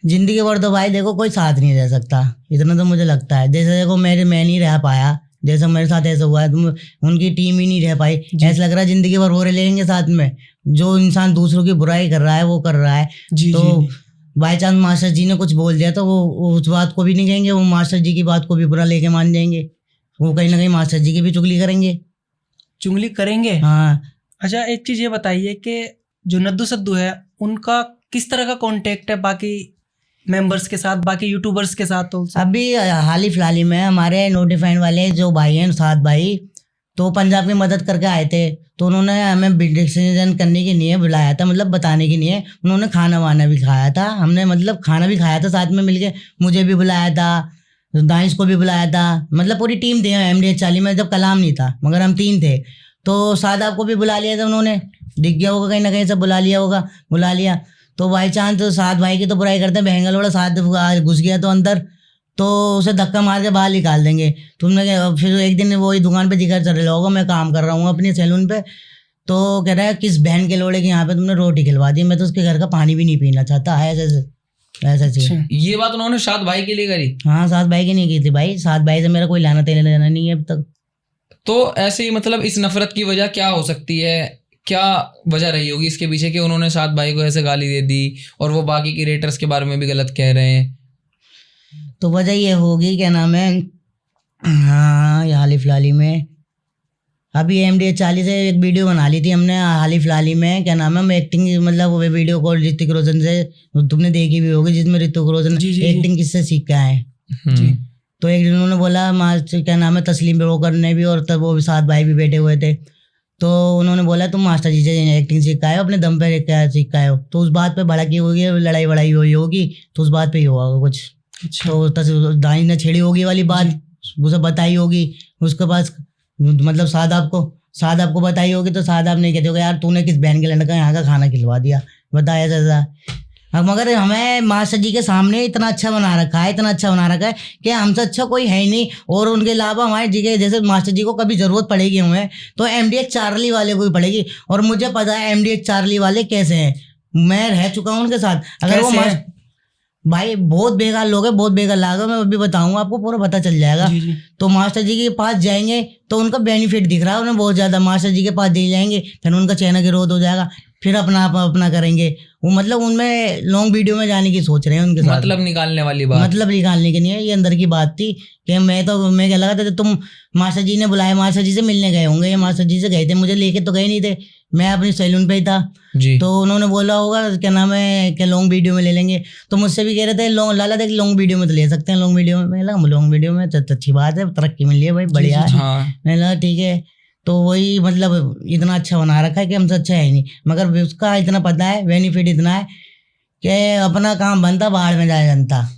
जिंदगी भर तो भाई देखो कोई साथ नहीं रह सकता, इतना तो मुझे लगता है। जैसे देखो मैं नहीं रह पाया, जैसे मेरे साथ ऐसा हुआ है, तुम उनकी टीम ही नहीं रह पाई, ऐसा लग रहा है जिंदगी भर वो रहेंगे साथ में। जो इंसान दूसरों की बुराई कर रहा है वो कर रहा है, जी, तो जी, बाई चांस मास्टर जी ने कुछ बोल दिया तो वो उस बात को भी नहीं कहेंगे, वो मास्टर जी की बात को भी बुरा लेके मान जाएंगे, वो कहीं ना कहीं मास्टर जी की भी चुगली करेंगे। चुगली करेंगे? हाँ। अच्छा, एक चीज ये बताइए कि जो नद्दू सद्दू है उनका किस तरह का कांटेक्ट है बाकी मेंबर्स के साथ, बाकी यूट्यूबर्स के साथ? तो अभी हाल ही फिलहाल ही में हमारे नोटिफाइड वाले जो भाई हैं, 7 भाई, तो पंजाब की मदद करके आए थे, तो उन्होंने हमें डिसीजन करने के लिए बुलाया था, मतलब बताने के लिए। उन्होंने खाना वाना भी खाया था, हमने मतलब खाना भी खाया था साथ में मिलके, मुझे भी बुलाया था, दानिश को भी बुलाया था, मतलब पूरी टीम थी MDH 40 में। जब कलाम नहीं था मगर हम 3 थे, तो शादाब को भी बुला लिया था उन्होंने, दिख गया होगा कहीं ना कहीं से, बुला लिया। तो बाई चांस तो 7 भाई की तो बुराई करते हैं, बहंगलोड़ा 7 घुस गया तो अंदर, तो उसे धक्का मार के बाहर निकाल देंगे। तुमने फिर एक दिन वही दुकान पे जिक्र चल रहा होगा, मैं काम कर रहा हूँ अपनी सैलून पे, तो कह रहा है किस बहन के लोड़े के यहाँ पे तुमने रोटी खिलवा दी, मैं तो उसके घर का पानी भी नहीं पीना चाहता, ऐसा चीज। ये बात उन्होंने 7 भाई के लिए करी? हाँ, 7 भाई की नहीं की थी भाई, 7 भाई से मेरा कोई लेना देना नहीं है अब तक। तो ऐसे ही मतलब इस नफरत की वजह क्या हो सकती है, क्या वजह रही होगी इसके पीछे कि उन्होंने 7 भाई को ऐसे गाली दे दी और वो बाकी क्रिएटर्स के बारे में भी गलत कह रहे हैं? तो वजह ये होगी, क्या नाम है, हाँ, ये हाल ही फिलहाल ही में अभी MDH 40 से एक वीडियो बना ली थी हमने हाल ही फिलहाल ही में, क्या नाम है, मैं एक्टिंग, मतलब वो वीडियो कॉल ऋतिक रोशन से, तुमने देखी भी होगी, जिसमें ऋतिक रोशन एक्टिंग किससे सीख के आए। तो एक दिन उन्होंने बोला मास्टर, क्या नाम है, तस्लीम ब्रोकर ने भी, और तब वो भी 7 भाई भी बैठे हुए थे, तो उन्होंने बोला तुम मास्टर जी से एक्टिंग सीख के आए हो, अपने दम पे क्या सीख के आए हो, तो उस बात पे भड़की होगी, लड़ाई वड़ाई हुई होगी, तो उस बात पे ही हुआ होगा कुछ। तो दानी ने छेड़ी होगी वाली बात, उसे बताई होगी, उसके पास मतलब सादाब को बताई होगी, तो सादाब ने कहते होगा यार तूने किस बहन के लड़का यहाँ का खाना खिलवा दिया, बताया ऐसा। अब मगर हमें मास्टर जी के सामने इतना अच्छा बना रखा है कि हमसे अच्छा कोई है ही नहीं, और उनके अलावा हमारे जी के जैसे मास्टर जी को कभी ज़रूरत पड़ेगी हमें, तो MDH 40 वाले को भी पड़ेगी, और मुझे पता है MDH 40 वाले कैसे हैं, मैं रह चुका हूँ उनके साथ। अगर वो भाई बहुत बेकार लोग हैं, बहुत बेकार लोग हैं, मैं अभी बताऊंगा आपको, पूरा पता चल जाएगा। तो मास्टर जी के पास जाएंगे तो उनका बेनिफिट दिख रहा है उन्हें बहुत ज़्यादा, मास्टर जी के पास दे जाएंगे, फिर उनका चैनल ग्रोथ हो जाएगा, फिर अपना करेंगे वो, मतलब उनमें लॉन्ग वीडियो में जाने की सोच रहे हैं उनके साथ। मतलब निकालने वाली बात, मतलब निकालने की नहीं है, ये अंदर की बात थी कि मैं क्या लगा था, तुम मास्टर जी ने बुलाया, मास्टर जी से मिलने गए होंगे, ये मास्टर जी से गए थे, मुझे लेके तो गए नहीं थे, मैं अपनी सैलून पे ही था जी। तो उन्होंने बोला होगा क्या नाम है कि लॉन्ग वीडियो में ले लेंगे, तो मुझसे भी कह रहे थे लाला देख लॉन्ग वीडियो में तो ले सकते हैं, लॉन्ग वीडियो में। मैं लगा लॉन्ग वीडियो में तो अच्छी बात है, तरक्की मिली है भाई, बढ़िया है। मैं लगा ठीक है, तो वही मतलब इतना अच्छा बना रखा है कि हमसे अच्छा है नहीं, मगर उसका इतना पता है, बेनिफिट इतना है कि अपना काम बनता बाहर में जाए जनता।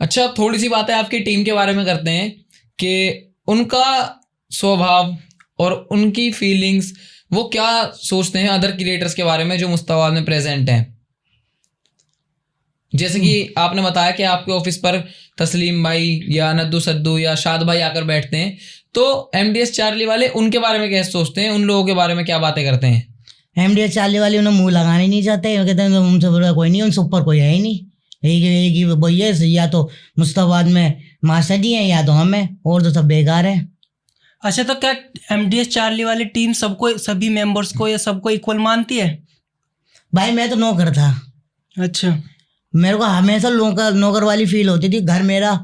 अच्छा, थोड़ी सी बातें आपकी टीम के बारे में करते हैं कि उनका स्वभाव और उनकी फीलिंग्स, वो क्या सोचते हैं अदर क्रिएटर्स के बारे में जो मुस्ताबाद में प्रेजेंट हैं। जैसे कि आपने बताया कि आपके ऑफिस पर तस्लीम भाई या नद्दू सद्दू या शाद भाई आकर बैठते हैं, तो MDH 40 वाले उनके बारे में कैसे सोचते हैं, उन लोगों के बारे में क्या बातें करते हैं? MDH 40 वाले उन्हें मुंह लगाने नहीं चाहते, कहते हैं उनसे बुरा कोई नहीं, उनसे ऊपर कोई है ही नहीं, एक ही वही है, या तो मुस्ताबाद में मास्टर जी हैं या तो हम हैं, और तो सब बेकार है। अच्छा, तो क्या MDH 40 वाली टीम सबको, सभी मेंबर्स को या सबको इक्वल मानती है? भाई मैं तो नौकर था। अच्छा, मेरे को हमेशा नौकर वाली फील होती थी, घर मेरा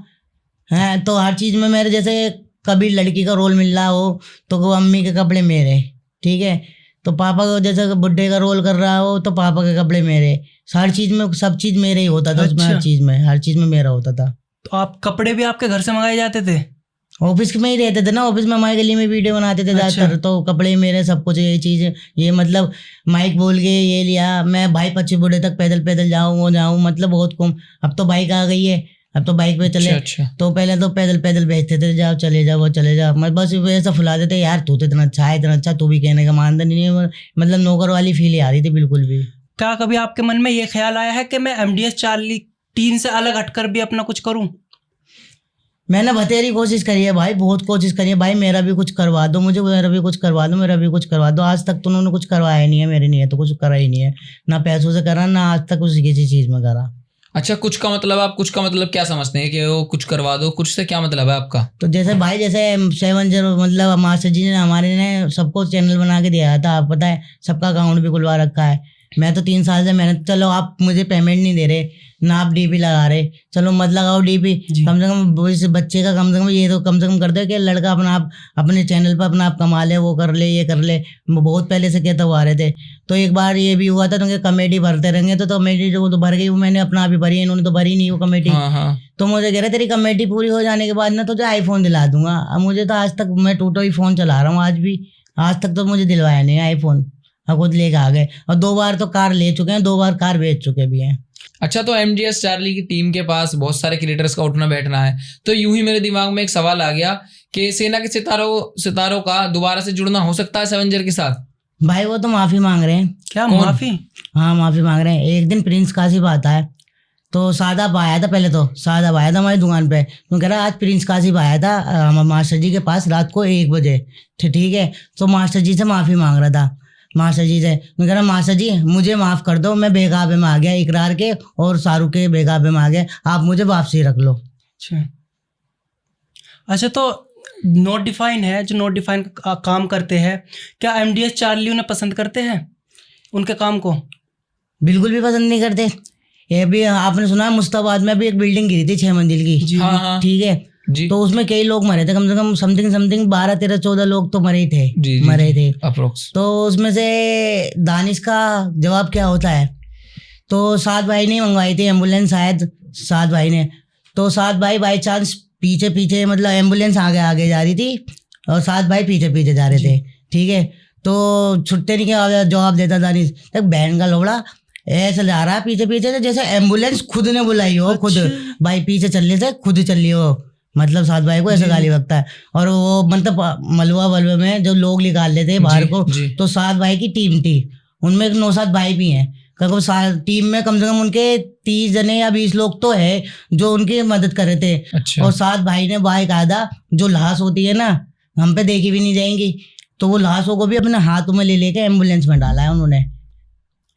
है तो हर चीज़ में मेरे जैसे कभी लड़की का रोल मिल रहा हो तो वो अम्मी के कपड़े मेरे, ठीक है, तो पापा को जैसे बुड्ढे का रोल कर रहा हो तो पापा के कपड़े मेरे, हर चीज़ में सब चीज़ मेरे ही होता था उसमें, हर चीज़ में मेरा होता था। तो आप कपड़े भी आपके घर से मंगाए जाते थे? ऑफिस में ही रहते थे ना, ऑफिस में हमारे गली में वीडियो बनाते थे ज़्यादातर, तो कपड़े मेरे, सब कुछ ये चीज़, ये मतलब माइक बोल के ये लिया, मैं भाई 25 बूढ़े तक पैदल जाऊँ वो जाऊँ, मतलब बहुत कम। अब तो बाइक आ गई है, अब तो बाइक पे चले। अच्छा। तो पहले तो पैदल भेजते थे, जाओ चले जाओ वो चले जाओ, मैं बस ऐसा फुला देते यार तू तो इतना अच्छा है, इतना अच्छा, तू भी कहने का मानता नहीं है, मतलब नौकर वाली फील आ रही थी बिल्कुल भी। क्या कभी आपके मन में ये ख्याल आया है कि मैं MDS चार्ली टीम से अलग हटकर भी अपना कुछ करूं? मैंने बतेरी कोशिश करी है भाई, बहुत कोशिश करी है भाई, मेरा भी कुछ करवा दो मुझे, मेरा भी कुछ करवा दो, मेरा भी कुछ करवा दो। आज तक तो उन्होंने कुछ करवाया नहीं है, मेरे नहीं है तो कुछ करा ही नहीं है, ना पैसों से करा, ना आज तक किसी चीज़ में करा। अच्छा, कुछ का मतलब, आप कुछ का मतलब क्या समझते हैं कि वो कुछ करवा दो, कुछ से क्या मतलब है आपका? तो जैसे भाई जैसे 7 मतलब मास्टर जी ने हमारे ने सबको चैनल बना के दिया था, आप पता है सबका अकाउंट भी खुलवा रखा है। मैं तो 3 साल से मेहनत, चलो आप मुझे पेमेंट नहीं दे रहे ना, आप DP लगा रहे, चलो मत लगाओ DP, कम से कम इस बच्चे का कम से कम ये तो कम से कम कर दो कि लड़का अपना आप अपने चैनल पर अपना आप कमा ले, वो कर ले, ये कर ले। बहुत पहले से कहते हुआ रहे थे। तो एक बार ये भी हुआ था तो कमेटी भरते रहेंगे, तो कमेटी जो तो भर गई, वो मैंने अपना आप ही भरी, इन्होंने तो भरी नहीं वो कमेटी। तो मुझे कह रहे तेरी कमेटी पूरी हो जाने के बाद ना तुझे iPhone दिला दूंगा। अब मुझे तो आज तक, मैं टूटो ही फ़ोन चला रहा हूँ आज भी, आज तक तो मुझे दिलवाया नहीं iPhone, अब खुद लेके आ गए, और 2 बार तो कार ले चुके हैं, 2 बार कार बेच चुके भी हैं। अच्छा, तो MDS चार्ली की टीम के पास बहुत सारे क्रिएटर्स का उठना बैठना है, तो यूं ही मेरे दिमाग में एक सवाल आ गया कि सेना के सितारों का दोबारा से जुड़ना हो सकता है एवेंजर के साथ? भाई वो तो माफ़ी मांग रहे हैं। क्या माफ़ी? हाँ माफ़ी मांग रहे हैं। एक दिन प्रिंस कासिफ आता है, तो सादाब आया था, पहले तो सादाब आया था हमारी दुकान पे, तो कह रहा आज प्रिंस कासिफ आया था मास्टर जी के पास रात को 1 बजे, ठीक है, तो मास्टर जी से माफ़ी मांग रहा था, मास्टर जी से। मैं कह रहा मास्टर जी मुझे माफ़ कर दो, मैं बेगाबे में आ गया, इकरार के और शाहरुख के बेगाबे में आ गया, आप मुझे वापसी रख लो। अच्छा, तो नोट डिफाइन है, जो नोट डिफाइन का काम करते हैं, क्या MDS चार्ली उन्हें पसंद करते हैं, उनके काम को? बिल्कुल भी पसंद नहीं करते। ये भी आपने सुना मुस्ताबाद में भी एक बिल्डिंग गिरी थी 6 मंजिल की, हाँ। ठीक है जी। तो उसमें कई लोग मरे थे, कम से कम समथिंग 12, 13, 14 लोग तो मरे ही थे, मरे थे अप्रोक्स। तो उसमें से दानिश का जवाब क्या होता है, तो 7 भाई ने मंगवाई थी एम्बुलेंस, शायद 7 भाई ने, तो 7 भाई बाई चांस पीछे मतलब एम्बुलेंस आगे जा रही थी और 7 भाई पीछे जा रहे थे, ठीक है, तो छुट्टे नहीं क्या जवाब देता दानिश, तक बहन का लोड़ा ऐसा जा रहा पीछे से जैसे एम्बुलेंस खुद ने बुलाई हो, खुद भाई पीछे चलने से खुद चली हो, मतलब 7 भाई को ऐसा गाली बकता है। और वो मतलब मलवा वलवे में जो लोग निकाल लेते हैं बाहर को, तो 7 भाई की टीम थी, उनमें 9-7 भाई भी हैं, टीम में कम से कम उनके 30 जने या 20 लोग तो है जो उनकी मदद कर रहे थे। अच्छा। और 7 भाई ने बाकायदा जो लाश होती है ना, हम पे देखी भी नहीं जाएंगी, तो वो लाशों को भी अपने हाथों में ले लेके एम्बुलेंस में डाला है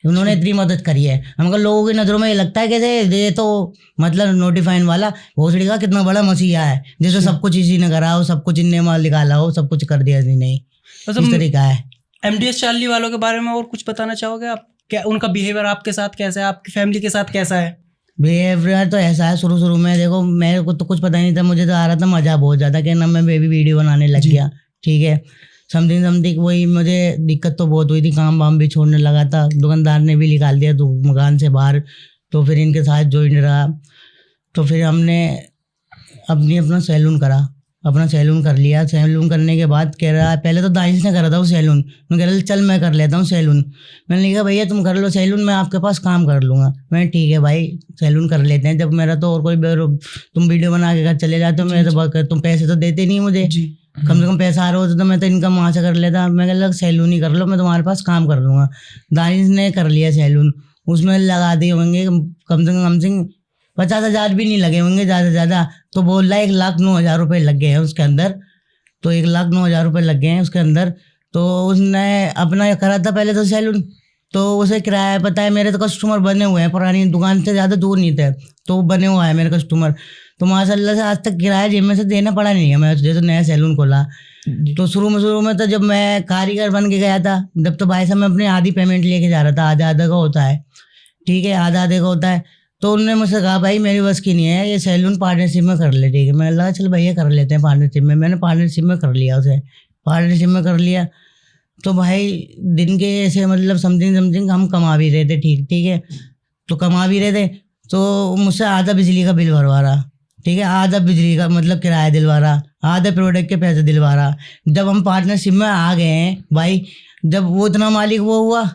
उन्होंने इतनी मदद करी है। हमको लोगों की नज़रों में ये लगता है कि ये तो मतलब नोटिफाइन वाला भोसड़ी का कितना बड़ा मसीहा है, जैसे सब कुछ इसी ने करा हो, सब कुछ इनने माल निकाला हो, सब कुछ कर दिया नहीं, इस तरीका है। MDS चार्ली वालों के बारे में और कुछ बताना चाहोगे आप? क्या उनका बिहेवियर आपके साथ कैसा है, आपकी फैमिली के साथ कैसा है? बिहेवियर तो ऐसा है, शुरू में देखो मेरे को तो कुछ पता नहीं था, मुझे तो आ रहा था मजा बहुत ज़्यादा कि ना मैं बेबी वीडियो बनाने लग गया, ठीक है, समथिंग वही मुझे दिक्कत तो बहुत हुई थी, काम वाम भी छोड़ने लगा था, दुकानदार ने भी निकाल दिया तो मकान से बाहर, तो फिर इनके साथ ज्वाइन रहा, तो फिर हमने अपना सैलून कर लिया। सैलून करने के बाद कह रहा है, पहले तो दानिश ने करा था वो सैलून, मैं कह रहा चल मैं कर लेता हूँ सैलून, मैंने कहा भैया तुम कर लो सैलून, मैं आपके पास काम कर लूँगा। मैंने ठीक है भाई सैलून कर लेते हैं, जब मेरा तो और कोई तुम वीडियो बना के घर चले जाते हो, मेरे तो तुम पैसे तो देते नहीं मुझे, कम से कम पैसा आ रहा होता तो मैं तो इनकम वहाँ से कर लेता। मैं कह सैलून ही कर लो, मैं तुम्हारे पास काम कर लूँगा। दानिश ने कर लिया सैलून, उसमें लगा दिए होंगे कम से कम 50,000 भी नहीं लगे होंगे ज़्यादा से ज़्यादा, तो बोल रहा है 1,09,000 रुपये लग गए हैं उसके अंदर, तो 1,09,000 रुपये लग गए हैं उसके अंदर। तो उसने अपना करा था पहले तो सैलून, तो उसे किराया पता है, मेरे तो कस्टमर बने हुए हैं, पुरानी दुकान से ज़्यादा दूर नहीं थे, तो बने हुआ है मेरे कस्टमर, तो माशाल्लाह से आज तक किराया जेब में से देना पड़ा नहीं है। मैं जैसे नया सैलून खोला तो शुरू में तो जब मैं कारीगर बन के गया था, जब तो भाई साहब मैं अपनी आधी पेमेंट लेके जा रहा था, आधा का होता है, ठीक है, आधा का होता है, तो उन्होंने मुझसे कहा भाई मेरी बस की नहीं है, ये सैलून पार्टनरशिप में कर ले। ठीक है, मैंने लगा चल भैया कर लेते हैं पार्टनरशिप में। मैंने पार्टनरशिप में कर लिया उसे, पार्टनरशिप में कर लिया। तो भाई दिन के ऐसे मतलब समथिंग हम कमा भी रहे थे, ठीक है, तो कमा भी रहे थे। तो मुझसे आधा बिजली का बिल भरवा रहा, ठीक है, आधा बिजली का मतलब किराया दिलवा रहा, आधा प्रोडक्ट के पैसे दिलवा रहा। जब हम पार्टनरशिप में आ गए हैं भाई, जब वो इतना मालिक वो हुआ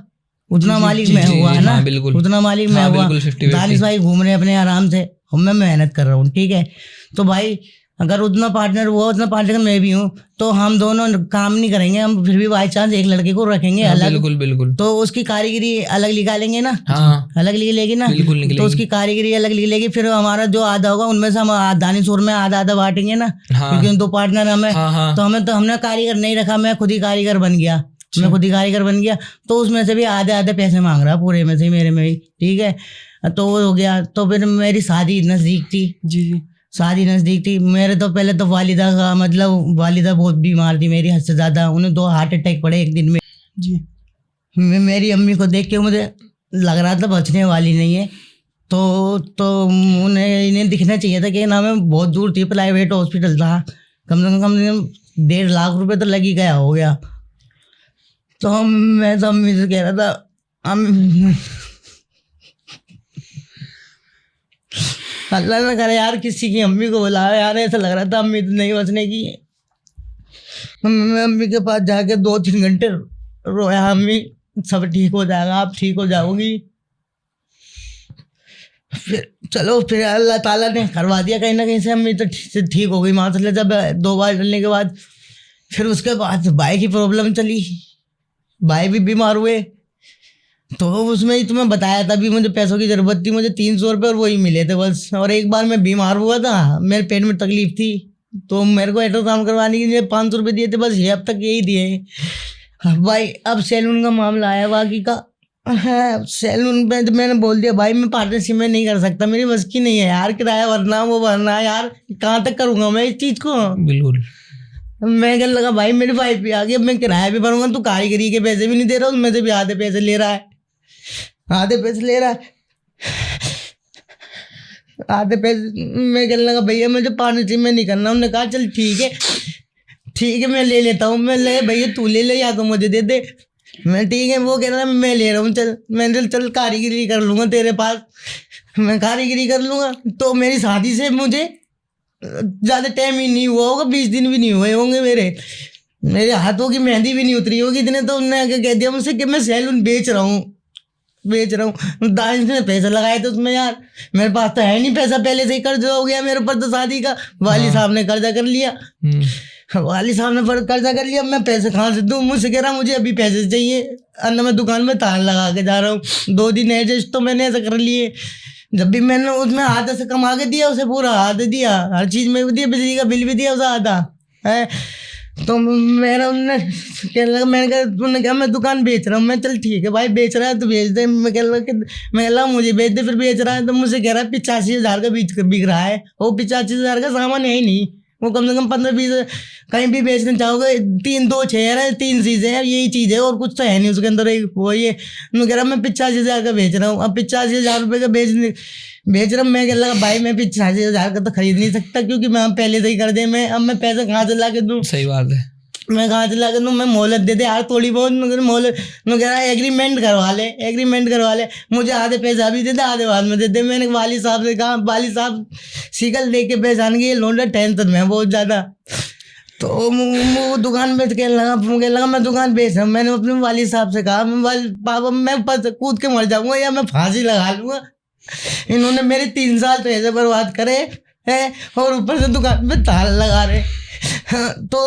उतना मालिक मैं हुआ है ना, बिल्कुल उतना मालिक मैं हुआ। दानिश भाई घूम रहे अपने आराम से और मैं मेहनत कर रहा हूँ, ठीक है। तो भाई अगर उतना पार्टनर हुआ उतना पार्टनर मैं भी हूँ, तो हम दोनों काम नहीं करेंगे, हम फिर भी बाई चांस एक लड़के को रखेंगे अलग, बिल्कुल तो उसकी कारीगरी अलग निकालेंगे ना, हाँ अलग निकलेगी ना, तो उसकी कारीगरी अलग निकलेगी। फिर हमारा जो आधा होगा उनमें से हम दानिश और में आधा आधा बांटेंगे ना, क्योंकि उन दो पार्टनर हमें, तो हमने कारीगर नहीं रखा, मैं खुद ही कारीगर बन गया, मैं खुद ही कारीगर बन गया। तो उसमें से भी आधे आधे पैसे मांग रहा, पूरे में से मेरे में भी, ठीक है। तो वो हो गया। तो फिर मेरी शादी नज़दीक थी, जी शादी नज़दीक थी मेरे। तो पहले तो वालिदा का मतलब वालिदा बहुत बीमार थी मेरी, हद से ज़्यादा, उन्हें 2 हार्ट अटैक पड़े एक दिन में जी। मेरी अम्मी को देख के मुझे लग रहा था बचने वाली नहीं है, तो इन्हें दिखना चाहिए था कि ना, मैं बहुत दूर थी, प्राइवेट हॉस्पिटल था, कम से कम 1.5 लाख रुपए तो लग ही गया हो गया। तो मैं तो अम्मी से कह रहा था अल्लाह ना करे यार किसी की अम्मी को बुलाया यार, ऐसा लग रहा था अम्मी तो नहीं बचने की। मैं अम्मी के पास जाके 2-3 घंटे रोया, अम्मी सब ठीक हो जाएगा, आप ठीक हो जाओगी। फिर अल्लाह ताला ने करवा दिया कहीं ना कहीं से, अम्मी तो ठीक हो गई माशाल्लाह। जब 2 बार चलने के बाद फिर उसके बाद भाई की प्रॉब्लम चली, भाई भी बीमार हुए। तो उसमें ही तुम्हें बताया था, भी मुझे पैसों की ज़रूरत थी, मुझे 300 रुपये और वही मिले थे बस। और एक बार मैं बीमार हुआ था, मेरे पेट में तकलीफ थी, तो मेरे को अल्ट्रासाउंड करवाने के लिए 500 रुपये दिए थे बस, ये अब तक यही दिए भाई। अब सैलून का मामला आया बाकी का है, सैलून पे तो मैंने बोल दिया भाई मैं पार्टनरशिप में नहीं कर सकता, मेरी बस की नहीं है यार, किराया भरना वो भरना यार, कहाँ तक करूँगा मैं इस चीज़ को। बिल्कुल मैं कहने लगा भाई मेरी वाइफ भी आ गई, अब मैं किराया भी भरूंगा, तू कारीगरी के पैसे भी नहीं दे रहा, उसमें से भी आधे पैसे ले रहा है, आधे पैसे ले रहा है, आधे पैसे। मैं कहने लगा भैया मुझे पार्टनरशिप में नहीं करना। उन्होंने कहा चल ठीक है मैं ले लेता हूँ। मैं ले भैया तू ले ले या तो मुझे दे दे। मैं ठीक है, वो कह रहा मैं ले रहा हूँ, चल मैं चल कारीगरी कर लूँगा तेरे पास, मैं कारीगरी कर लूँगा। तो मेरी शादी से मुझे ज़्यादा टाइम ही नहीं हुआ होगा, 20 दिन भी नहीं हुए होंगे, मेरे हाथों की मेहंदी भी नहीं उतरी होगी इतने। तो उन्होंने आके कह दिया मुझसे कि मैं सैलून बेच रहा हूँ। दानिश ने पैसा लगाए थे उसमें यार, मेरे पास तो है नहीं पैसा, पहले से ही कर्जा हो गया मेरे ऊपर तो शादी का। वाली साहब ने कर्जा कर लिया, वाली साहब ने कर्जा कर लिया, मैं पैसे कहाँ से दूँ। मुझसे कह रहा मुझे अभी पैसे चाहिए, अंदर मैं दुकान में ताला लगा के जा रहा हूँ। 2 दिन एडजस्ट तो मैंने ऐसा कर लिए। जब भी मैंने उसमें आधा से कमा के दिया उसे, पूरा आधा दिया, हर चीज़ में भी दिया, बिजली का बिल भी दिया उसे आधा है। तो मेरा उन्होंने कहने लगा, उन्होंने कहा मैं दुकान बेच रहा हूँ। मैं चल ठीक है भाई बेच रहा है तो बेच दे। मैं कह लगा मुझे बेच दे, फिर बेच रहा है तो मुझसे कह रहा है 85,000 का बिक रहा है। वो 85,000 का सामान है ही नहीं, वो कम से कम 15-20 कहीं भी बेचना चाहोगे 3-2 चेयर है, 3 चीज़ें हैं, यही चीज़ है और कुछ तो है नहीं उसके अंदर। एक वो ये मैं कह रहा मैं 85,000 का बेच रहा हूँ। अब 85,000 रुपये का बेच रहा हूँ। मैं कह लगा भाई मैं 85,000 का तो खरीद नहीं सकता, क्योंकि मैं पहले से ही कर दे, मैं अब मैं पैसा कहाँ से ला के दूँ। सही बात है, मैं कहाँ से ला के दूँ, मैं मोहलत दे दे यार थोड़ी बहुत। मोहलत मैं कह रहा एग्रीमेंट करवा ले, मुझे आधे पैसा अभी दे दे, आधे बाद में दे दे। मैंने वाली साहब से कहा, वाली साहब शिकल देख के पहचान गई, लौंडा टेंशन में बहुत ज़्यादा। तो वो दुकान बेच के लगा मैं दुकान बेच रहा हूँ। मैंने अपने वाली साहब से कहा पापा मैं ऊपर से कूद के मर जाऊँगा या मैं फांसी लगा लूँगा। इन्होंने मेरे 3 साल तो ऐसे बर्बाद करे हैं और ऊपर से दुकान में ताला लगा रहे। तो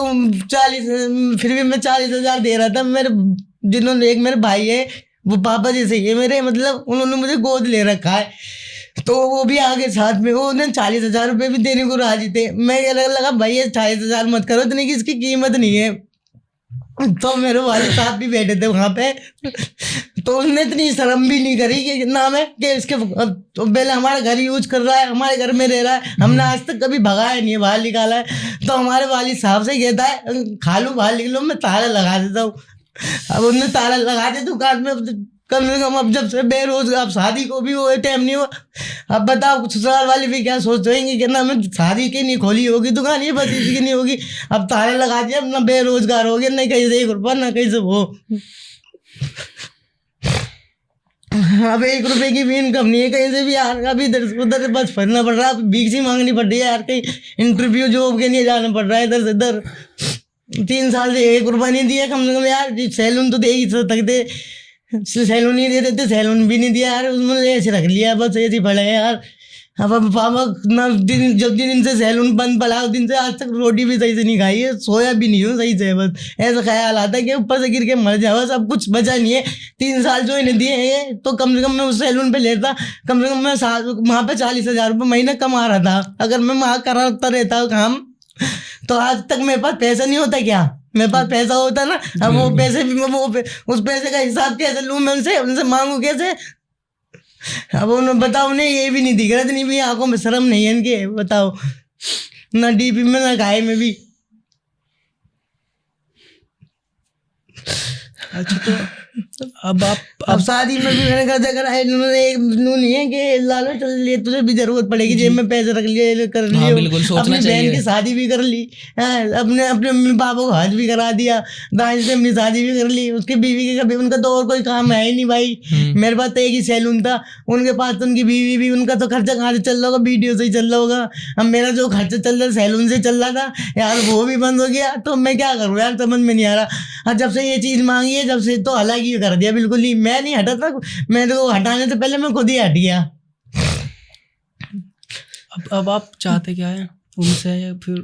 40 फिर भी मैं 40,000 दे रहा था। जिन्होंने एक मेरे भाई है, वो पापा जैसे ही है मेरे, मतलब उन्होंने मुझे गोद ले रखा है, तो वो भी आगे साथ में वो उन्हें 40,000 रुपये भी देने को राजी थे। मैं लगा भाई ये 40,000 मत करो, इतनी की इसकी कीमत नहीं है। तो मेरे वाले साहब भी बैठे थे वहाँ पे, तो उसने इतनी शर्म भी नहीं करी कि नाम है कि इसके तो पहले हमारा घर यूज कर रहा है, हमारे घर में रह रहा है, हमने आज तक कभी भगाया नहीं है, बाहर निकाला है। तो हमारे वाली साहब से कहता है खा लो बाहर निकलो, मैं ताला लगा देता हूँ। अब उन्होंने ताला लगा दिया दुकान में, कम से कम अब जब से बेरोजगार, अब शादी को भी वो टाइम नहीं हुआ। अब बताओ ससुराल वाले भी क्या सोच रहे कि ना मैं शादी की नहीं खोली होगी दुकान, ये बस इसकी नहीं होगी, अब ताले लगा दिए, अब ना बेरोजगार हो गए, नहीं कहीं से 1 रुपया ना कहीं से वो। अब 1 रुपए की भी इनकम नहीं है कहीं से भी यार, अभी इधर उधर बस फरना पड़ रहा है, भीख सी मांगनी पड़ रही है यार, कहीं इंटरव्यू जॉब के लिए जाना पड़ रहा है इधर से इधर। 3 साल से 1 रुपया नहीं दिया कम से कम यार, सैलून तो दे ही सकते, सैलून नहीं दे देते, सैलून भी नहीं दिया यार, उसमें ऐसे रख लिया बस, ऐसे पड़े यार। अब पापा ना दिन जब दिन से सैलून बंद पड़ा उस दिन से आज तक रोटी भी सही से नहीं खाई है, सोया भी नहीं हूँ सही से, बस ऐसा ख्याल आता है कि ऊपर से गिर के मर जाओ, बस अब कुछ बचा नहीं है। 3 साल जो इन्हें दिए हैं तो कम से कम मैं उस सैलून पे लेता, कम से कम मैं वहाँ पे 40,000 रुपये महीना कमा रहा था। अगर मैं वहाँ कराता रहता काम तो आज तक मेरे पास पैसा नहीं होता क्या, मेरे पास पैसा होता ना। अब वो पैसे भी मैं उस पैसे का हिसाब कैसे लूँ मैं उनसे मांगू कैसे? अब उन्हें बताओ, उन्हें ये भी नहीं दिख रहा, नहीं भी आंखों में शर्म नहीं है इनके, बताओ ना डीपी में ना गाय में भी। अच्छा तो अब शादी में भी मैंने कहा अगर नहीं है कि लालो चल लिए तुझे भी जरूरत पड़ेगी, जेब में पैसे रख लिए कर लिए। हाँ, बिल्कुल सोचना अपनी चाहिए। बहन की शादी भी कर ली, अपने मम्मी पापा को हज भी करा दिया, दाई से अपनी शादी भी कर ली, उसकी बीवी के कभी, उनका तो और कोई काम है ही नहीं भाई। मेरे पास तो एक ही सैलून था, उनके पास तो उनकी बीवी भी, उनका तो खर्चा कहाँ से चल रहा होगा, वीडियो से ही चल रहा होगा। अब मेरा जो खर्चा चल रहा है सैलून से चल रहा था यार, वो भी बंद हो गया, तो मैं क्या करूँ यार, समझ में नहीं आ रहा। और जब से ये चीज़ मांगी है जब से तो हालांकि कर दिया बिल्कुल ही, मैं नहीं हटा था, मैं तो हटाने से पहले मैं खुद ही हट गया। अब आप चाहते क्या है उनसे, या फिर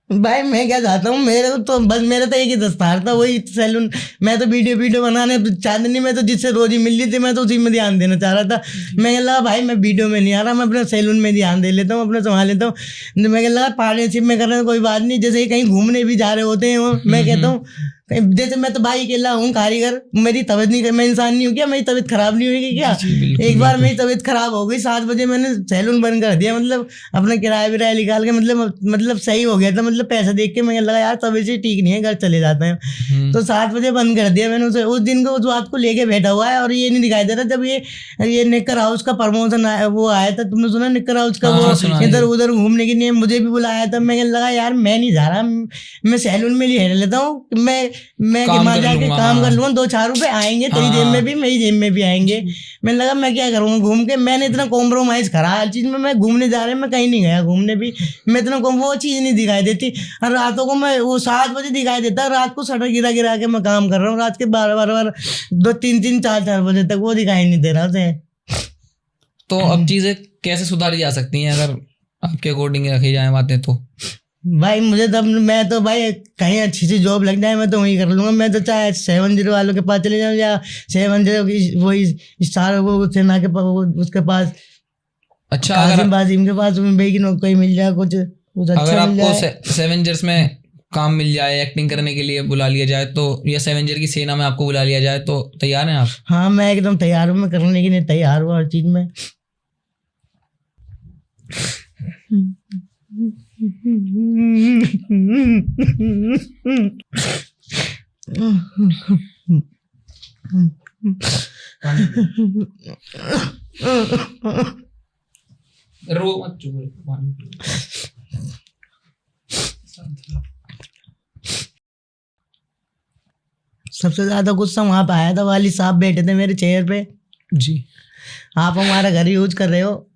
भाई मैं क्या चाहता हूँ, मेरे को तो बस मेरा तो एक ही दस्तार था, वही सैलून। मैं तो वीडियो बनाने चांदनी में तो जिससे रोजी मिल रही थी मैं तो उसी में ध्यान देना चाह रहा था। मैं लगा भाई मैं वीडियो में नहीं आ रहा, मैं अपने सैलून में ध्यान दे लेता हूँ, अपना संभाल लेता हूँ। मैं लगा पार्टनरशिप में करना कोई बात नहीं, जैसे कहीं घूमने भी जा रहे होते हैं वो, मैं कहता हूँ जैसे मैं तो भाई अकेला हूँ कारीगर, मेरी तबीयत नहीं, मैं इंसान नहीं हूँ क्या, मेरी तबीयत खराब नहीं हुई क्या? एक बार मेरी तबीयत खराब हो गई, 7 बजे मैंने सैलून बंद कर दिया, मतलब अपना किराया विराया निकाल के, मतलब सही हो गया था, मतलब पैसा देख के मैं लगा यार तबीयत से ठीक नहीं है, घर चले जाते हैं, तो 7 बजे बंद कर दिया मैंने। उस दिन को उस बात को लेके बैठा हुआ है, और ये नहीं दिखाई दे रहा जब ये निक्कर हाउस का प्रमोशन वो आया था, तुमने सुना निक्कर हाउस का? वो इधर उधर घूमने के लिए मुझे भी बुलाया था, मैं लगा यार मैं नहीं जा रहा, मैं सैलून में ले लेता हूँ, मैं जाके काम कर लूँगा, 2-4 रुपए आएंगे तेरी जेब में भी, मेरी जेब में भी आएंगे। मैंने लगा मैं क्या करूँगा घूम के, मैंने इतना कॉम्प्रोमाइज़ करा हर चीज़ में। मैं घूमने जा रहे, मैं कहीं नहीं गया घूमने भी, मैं इतना वो चीज़ नहीं दिखाई देती। और रातों को मैं वो 7 बजे दिखाई देता, रात को शटर गिरा गिरा के मैं काम कर रहा हूँ, रात के 12 2-3 4 बजे तक वो दिखाई नहीं दे रहा उसे। तो अब चीज़ें कैसे सुधारी जा सकती हैं अगर आपके अकॉर्डिंग रखी जाए बातें तो? भाई मुझे तब मैं तो भाई कहीं अच्छी सी जॉब लग जाए मैं तो वही कर लूँगा। मैं तो चाहे 7 वालों के पास चले जाऊँ या 7 की वही स्टार वो सेना के उसके पास, अच्छा अगर बाजिम के पास भाई की नौकरी मिल जाए, कुछ अगर अच्छा मिल आपको जाए। सेवेंजर्स में काम मिल जाए, एक्टिंग करने के लिए बुला लिया जाए तो, या सेवेंजर की सेना में आपको बुला लिया जाए तो तैयार हैं आप? हाँ मैं एकदम तैयार हूँ, मैं करने के लिए तैयार हूँ हर चीज़ में। रो मत, चुप। सबसे ज्यादा गुस्सा वहां पे आया था, वाली साहब बैठे थे मेरे चेयर पे, जी आप हमारा घर यूज कर रहे हो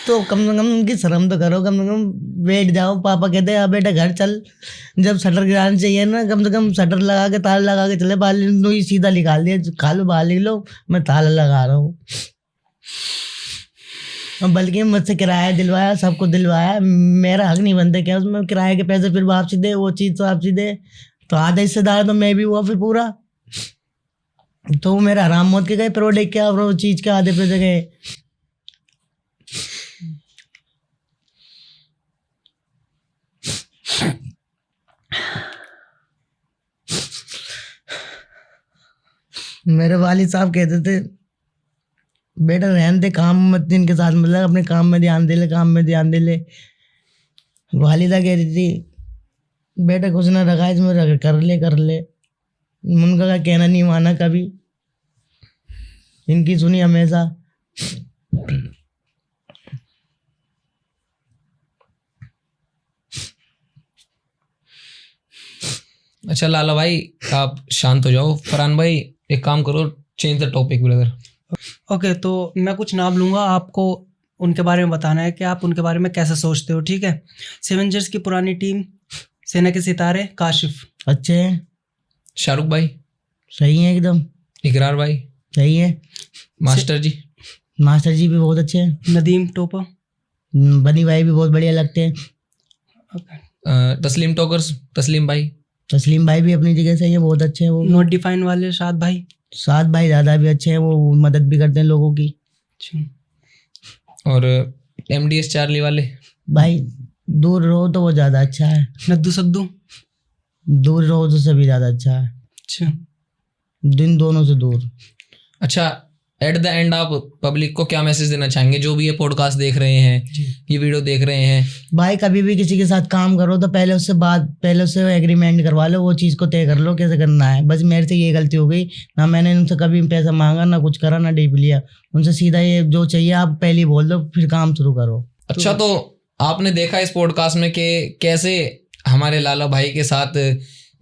तो कम से कम उनकी शर्म तो करो, कम से कम बैठ जाओ। पापा कहते हैं बेटा घर चल, जब शटर गिराना चाहिए ना कम से कम शटर लगा के ताला लगा के चले, बाल तो ही सीधा निकाल दिया, खा लो बाल लो, मैं ताला लगा रहा हूँ। बल्कि मुझसे किराया दिलवाया, सबको दिलवाया, मेरा हक नहीं बनता क्या उसमें? किराए के पैसे फिर वापसी दे, वो चीज़ तो वापसी दे, तो आधा हिस्सेदार तो मैं भी हुआ फिर पूरा, तो मेरा हराम मौत के गए प्रोडक्ट क्या और वो चीज़ के आधे पैसे गए। मेरे वालिद साहब कहते थे बेटा रहने दे, काम मत इनके साथ, मतलब अपने काम में ध्यान दे ले, काम में ध्यान दे ले। वालिदा कह रही थी बेटा कुछ ना रखा इसमें, कर ले। उनका कहना नहीं माना कभी। इनकी सुनी हमेशा। अच्छा लाला भाई आप शांत हो जाओ। फरहान भाई एक काम करो, change the topic brother. Okay, तो मैं कुछ नाम लूँगा, आपको उनके बारे में बताना है कि आप उनके बारे में कैसे सोचते हो, ठीक है। सेवेंजर्स की पुरानी टीम, सेना के सितारे, काशिफ। अच्छे हैं, शाहरुख भाई सही है एकदम, इकरार भाई सही है। मास्टर जी मास्टर जी भी बहुत अच्छे हैं। नदीम टोपा। बनी भाई भी बहुत बढ़िया लगते हैं। तस्लीम टॉकर्स, तस्लीम भाई। तस्लीम भाई भी अपनी जगह सही है, बहुत अच्छे हैं वो। नोट डिफाइन वाले शाद भाई। साथ भाई ज़्यादा भी अच्छे हैं, वो मदद भी करते हैं लोगों की। अच्छा। और MDS चार्ली वाले भाई दूर रहो तो वो ज़्यादा अच्छा है, नद्दू सद्दू। दूर रहो तो सभी ज़्यादा अच्छा है, अच्छा। दिन दोनों से दूर। अच्छा, एट द एंड आप पब्लिक को क्या मैसेज देना चाहेंगे जो भी ये पॉडकास्ट देख रहे हैं, ये वीडियो देख रहे हैं? भाई कभी भी किसी के साथ काम करो तो पहले उससे एग्रीमेंट करवा लो, वो चीज़ को तय कर लो कैसे करना है। बस मेरे से ये गलती हो गई, ना मैंने उनसे कभी पैसा मांगा, ना कुछ करा, ना डीप लिया उनसे। सीधा ये जो चाहिए आप पहले ही बोल दो, फिर काम शुरू करो। अच्छा, तो आपने देखा इस पॉडकास्ट में कि कैसे हमारे लाला भाई के साथ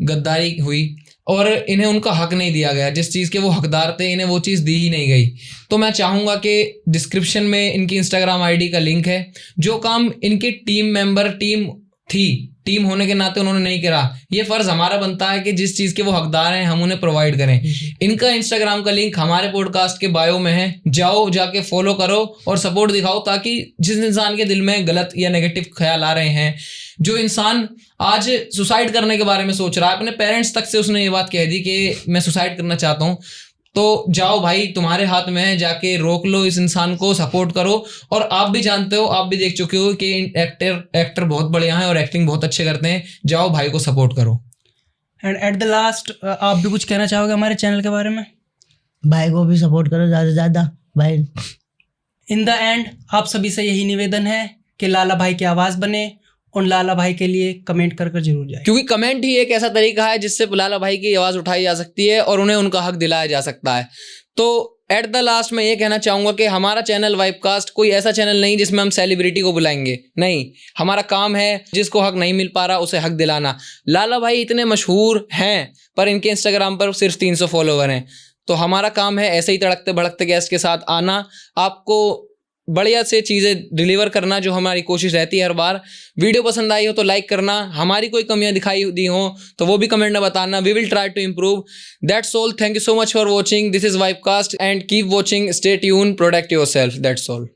गद्दारी हुई और इन्हें उनका हक नहीं दिया गया, जिस चीज़ के वो हकदार थे इन्हें वो चीज़ दी ही नहीं गई। तो मैं चाहूँगा कि डिस्क्रिप्शन में इनकी इंस्टाग्राम आईडी का लिंक है। जो काम इनकी टीम होने के नाते उन्होंने नहीं करा, ये फ़र्ज़ हमारा बनता है कि जिस चीज़ के वो हकदार हैं हम उन्हें प्रोवाइड करें। इनका इंस्टाग्राम का लिंक हमारे पॉडकास्ट के बायो में है, जाओ जाके फॉलो करो और सपोर्ट दिखाओ, ताकि जिस इंसान के दिल में गलत या नेगेटिव ख्याल आ रहे हैं, जो इंसान आज सुसाइड करने के बारे में सोच रहा है, अपने पेरेंट्स तक से उसने ये बात कह दी कि मैं सुसाइड करना चाहता हूँ, तो जाओ भाई, तुम्हारे हाथ में है, जाके रोक लो इस इंसान को, सपोर्ट करो। और आप भी जानते हो, आप भी देख चुके हो कि एक्टर बहुत बढ़िया हैं और एक्टिंग बहुत अच्छे करते हैं। जाओ भाई को सपोर्ट करो। एंड एट द लास्ट आप भी कुछ कहना चाहोगे हमारे चैनल के बारे में? भाई को भी सपोर्ट करो ज़्यादा से ज़्यादा भाई। इन द एंड आप सभी से यही निवेदन है कि लाला भाई की आवाज़ बने, उन लाला भाई के लिए कमेंट कर जरूर जाए, क्योंकि कमेंट ही एक ऐसा तरीका है जिससे लाला भाई की आवाज़ उठाई जा सकती है और उन्हें उनका हक दिलाया जा सकता है। तो एट द लास्ट मैं ये कहना चाहूँगा कि हमारा चैनल वाइबकास्ट कोई ऐसा चैनल नहीं जिसमें हम सेलिब्रिटी को बुलाएंगे, नहीं। हमारा काम है जिसको हक नहीं मिल पा रहा उसे हक दिलाना। लाला भाई इतने मशहूर हैं पर इनके इंस्टाग्राम पर सिर्फ 300 फॉलोवर हैं। तो हमारा काम है ऐसे ही तड़कते भड़कते गेस्ट के साथ आना, आपको बढ़िया से चीज़ें डिलीवर करना, जो हमारी कोशिश रहती है हर बार। वीडियो पसंद आई हो तो लाइक करना, हमारी कोई कमियां दिखाई दी हो तो वो भी कमेंट में बताना। We will try to improve. That's all. Thank you so much for watching. This is Vibecast and keep watching. Stay tune, protect yourself. That's all.